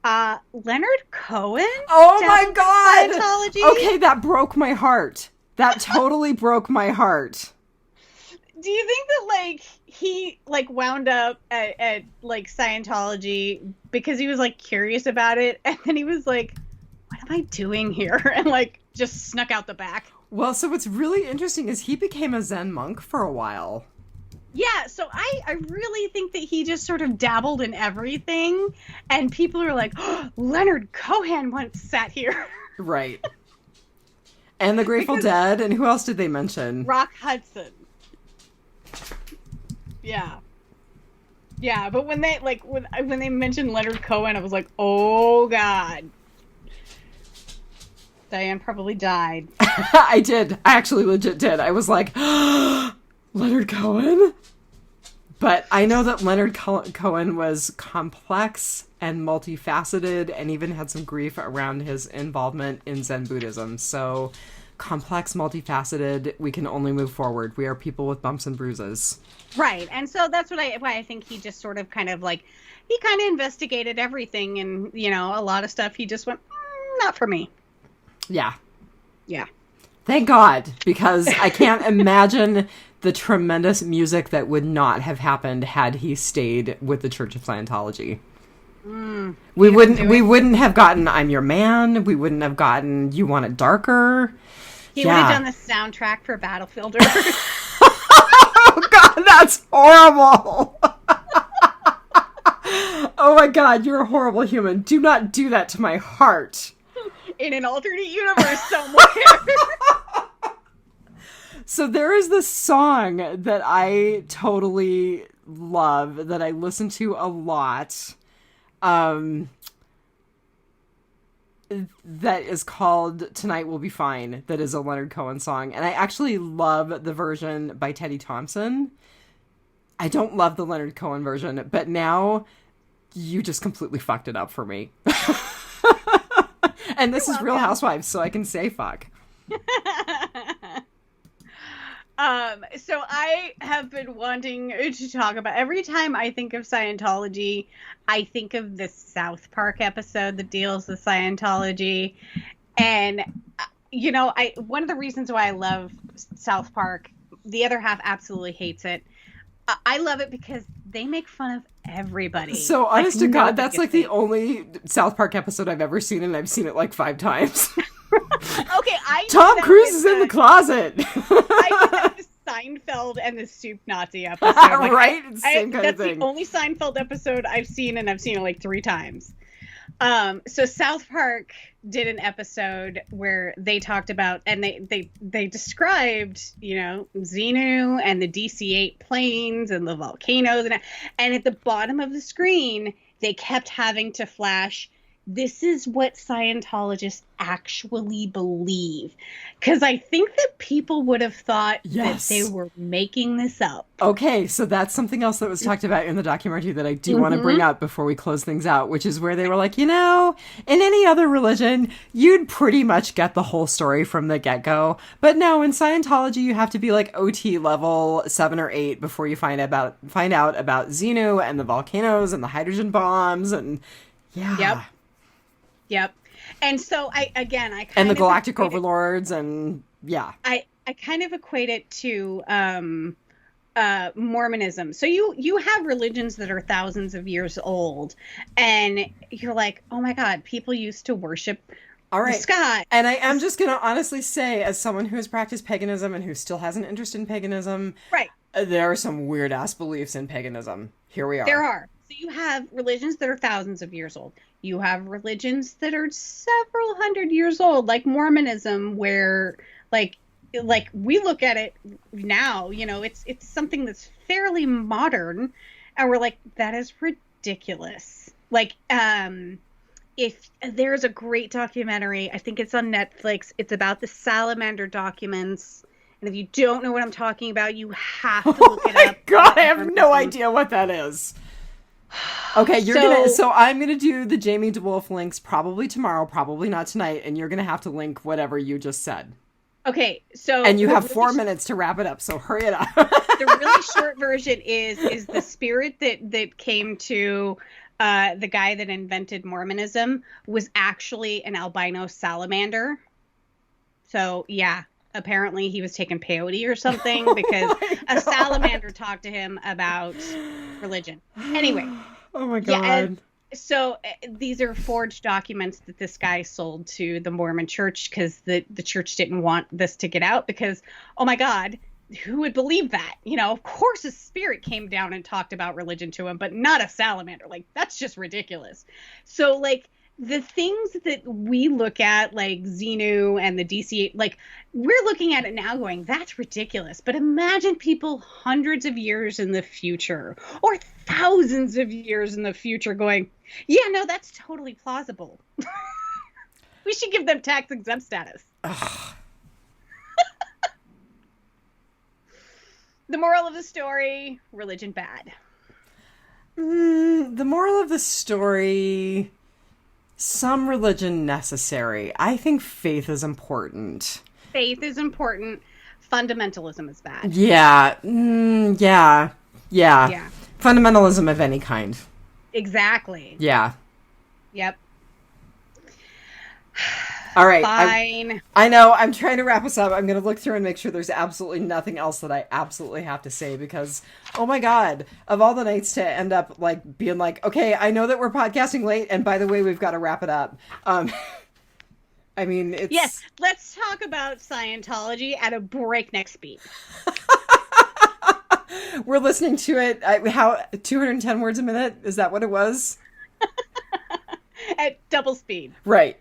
Leonard Cohen. Oh my God! Scientology. Okay, that broke my heart. That totally broke my heart. Do you think that, like, he, like, wound up at like, Scientology because he was, like, curious about it, and then he was like, what am I doing here? And, like, just snuck out the back. Well, so what's really interesting is he became a Zen monk for a while. Yeah, so I really think that he just sort of dabbled in everything, and people are like, oh, Leonard Cohen once sat here. Right. And the Grateful Dead, and who else did they mention? Rock Hudson. Yeah. Yeah, but when they mentioned Leonard Cohen, I was like, oh God. Dianne probably died. I did. I actually legit did. I was like, Leonard Cohen? But I know that Leonard Cohen was complex and multifaceted and even had some grief around his involvement in Zen Buddhism. So complex, multifaceted, we can only move forward. We are people with bumps and bruises. Right. And so that's why I think he just sort of kind of like, he kind of investigated everything, and, you know, a lot of stuff he just went, not for me. Yeah. Yeah. Thank God, because I can't imagine the tremendous music that would not have happened had he stayed with the Church of Scientology. We wouldn't have gotten I'm Your Man. We wouldn't have gotten You Want It Darker. He would have done the soundtrack for Battlefield Earth. Oh God, that's horrible. Oh my God, you're a horrible human. Do not do that to my heart. In an alternate universe somewhere. So there is this song that I totally love, that I listen to a lot, that is called Tonight Will Be Fine, that is a Leonard Cohen song. And I actually love the version by Teddy Thompson. I don't love the Leonard Cohen version, but now you just completely fucked it up for me. And this is Real Housewives, so I can say fuck. So I have been wanting to talk about, every time I think of Scientology, I think of the South Park episode that deals with Scientology. And, you know, one of the reasons why I love South Park, the other half absolutely hates it. I love it because they make fun of everybody. So honest to God, that's like the only South Park episode I've ever seen, and I've seen it like 5 times. Okay, Tom Cruise is in the closet. I did the Seinfeld and the Soup Nazi episode. Like, right? It's the same kind of thing. That's the only Seinfeld episode I've seen, and I've seen it like 3 times. So South Park did an episode where they talked about, and they described, you know, Xenu and the DC-8 planes and the volcanoes, and at the bottom of the screen they kept having to flash, this is what Scientologists actually believe. Because I think that people would have thought that they were making this up. Okay, so that's something else that was talked about in the documentary that I do want to bring up before we close things out, which is where they were like, you know, in any other religion, you'd pretty much get the whole story from the get-go. But no, in Scientology, you have to be like OT level 7 or 8 before you find out about Xenu and the volcanoes and the hydrogen bombs and Yep. And so and the galactic overlords and I kind of equate it to Mormonism. So you have religions that are thousands of years old, and you're like, oh my God, people used to worship the sky. And I am just going to honestly say, as someone who has practiced paganism and who still has an interest in paganism, right, there are some weird ass beliefs in paganism. Here we are. There are. So you have religions that are thousands of years old. You have religions that are several hundred years old, like Mormonism, where like we look at it now, you know, it's something that's fairly modern, and we're like, that is ridiculous. Like, if there's a great documentary, I think it's on Netflix, it's about the salamander documents. And if you don't know what I'm talking about, you have to look it up. God, I have no idea what that is. Okay, so I'm gonna do the Jamie DeWolf links probably tomorrow, probably not tonight, and you're gonna have to link whatever you just said. Okay, so and you have 4 minutes to wrap it up, so hurry it up. The really short version is the spirit that came to the guy that invented Mormonism was actually an albino salamander. So yeah. Apparently he was taking peyote or something because a salamander talked to him about religion. Anyway. Oh my God. Yeah, so these are forged documents that this guy sold to the Mormon church because the church didn't want this to get out because, oh my God, who would believe that? You know, of course a spirit came down and talked about religion to him, but not a salamander. Like, that's just ridiculous. So like, the things that we look at, like Xenu and the DC, like, we're looking at it now going, that's ridiculous. But imagine people hundreds of years in the future or thousands of years in the future going, yeah, no, that's totally plausible. We should give them tax exempt status. The moral of the story, religion bad. The moral of the story, some religion necessary. I think faith is important. Faith is important. Fundamentalism is bad. Yeah. Yeah. Fundamentalism of any kind. Exactly. Yeah. Yep. All right. Fine. I know. I'm trying to wrap us up. I'm going to look through and make sure there's absolutely nothing else that I absolutely have to say because, oh my God, of all the nights to end up like being like, okay, I know that we're podcasting late, and by the way, we've got to wrap it up. I mean, it's... Yes, let's talk about Scientology at a breakneck speed. We're listening to it. How 210 words a minute? Is that what it was? At double speed. Right.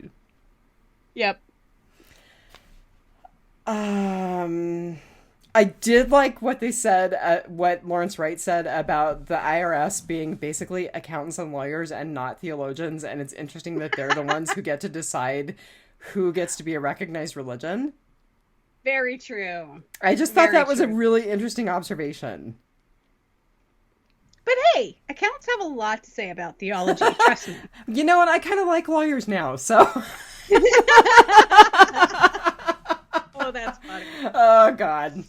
Yep. I did like what they said, what Lawrence Wright said about the IRS being basically accountants and lawyers and not theologians. And it's interesting that they're the ones who get to decide who gets to be a recognized religion. Very true. I just thought that was a really interesting observation. But hey, accountants have a lot to say about theology, trust me. You know what? I kind of like lawyers now, so... Oh, that's funny. Oh, God.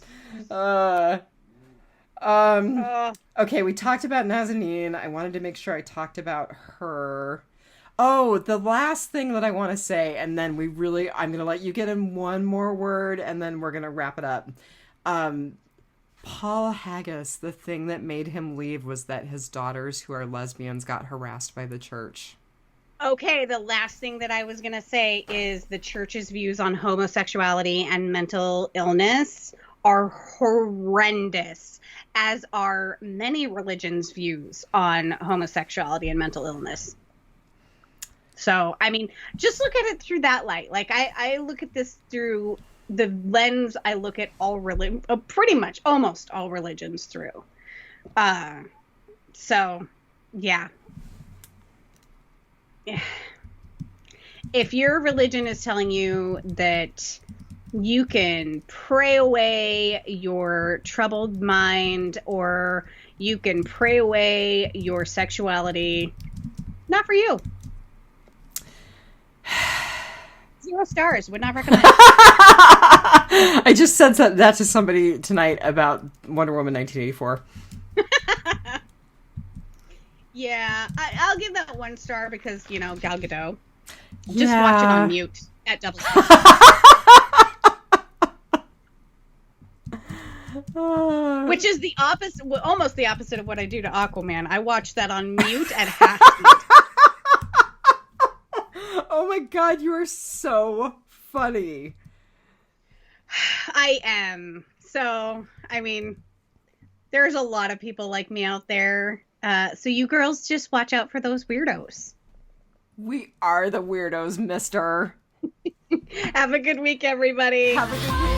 Okay, we talked about Nazanin. I wanted to make sure I talked about her. Oh, the last thing that I want to say, and then I'm going to let you get in one more word, and then we're going to wrap it up. Paul Haggis, the thing that made him leave was that his daughters, who are lesbians, got harassed by the church. Okay, the last thing that I was going to say is the church's views on homosexuality and mental illness are horrendous, as are many religions' views on homosexuality and mental illness. So, I mean, just look at it through that light. Like, I look at this through the lens I look at pretty much almost all religions through. So, yeah. If your religion is telling you that you can pray away your troubled mind or you can pray away your sexuality, not for you. 0 stars. Would not recommend. I just said that to somebody tonight about Wonder Woman 1984. Yeah, I'll give that 1 star because, you know, Gal Gadot. Just watch it on mute at double speed. Which is the opposite, almost the opposite of what I do to Aquaman. I watch that on mute at half speed. Oh my God, you are so funny. I am. So, I mean, there's a lot of people like me out there. So you girls just watch out for those weirdos. We are the weirdos, mister. Have a good week, everybody. Have a good week.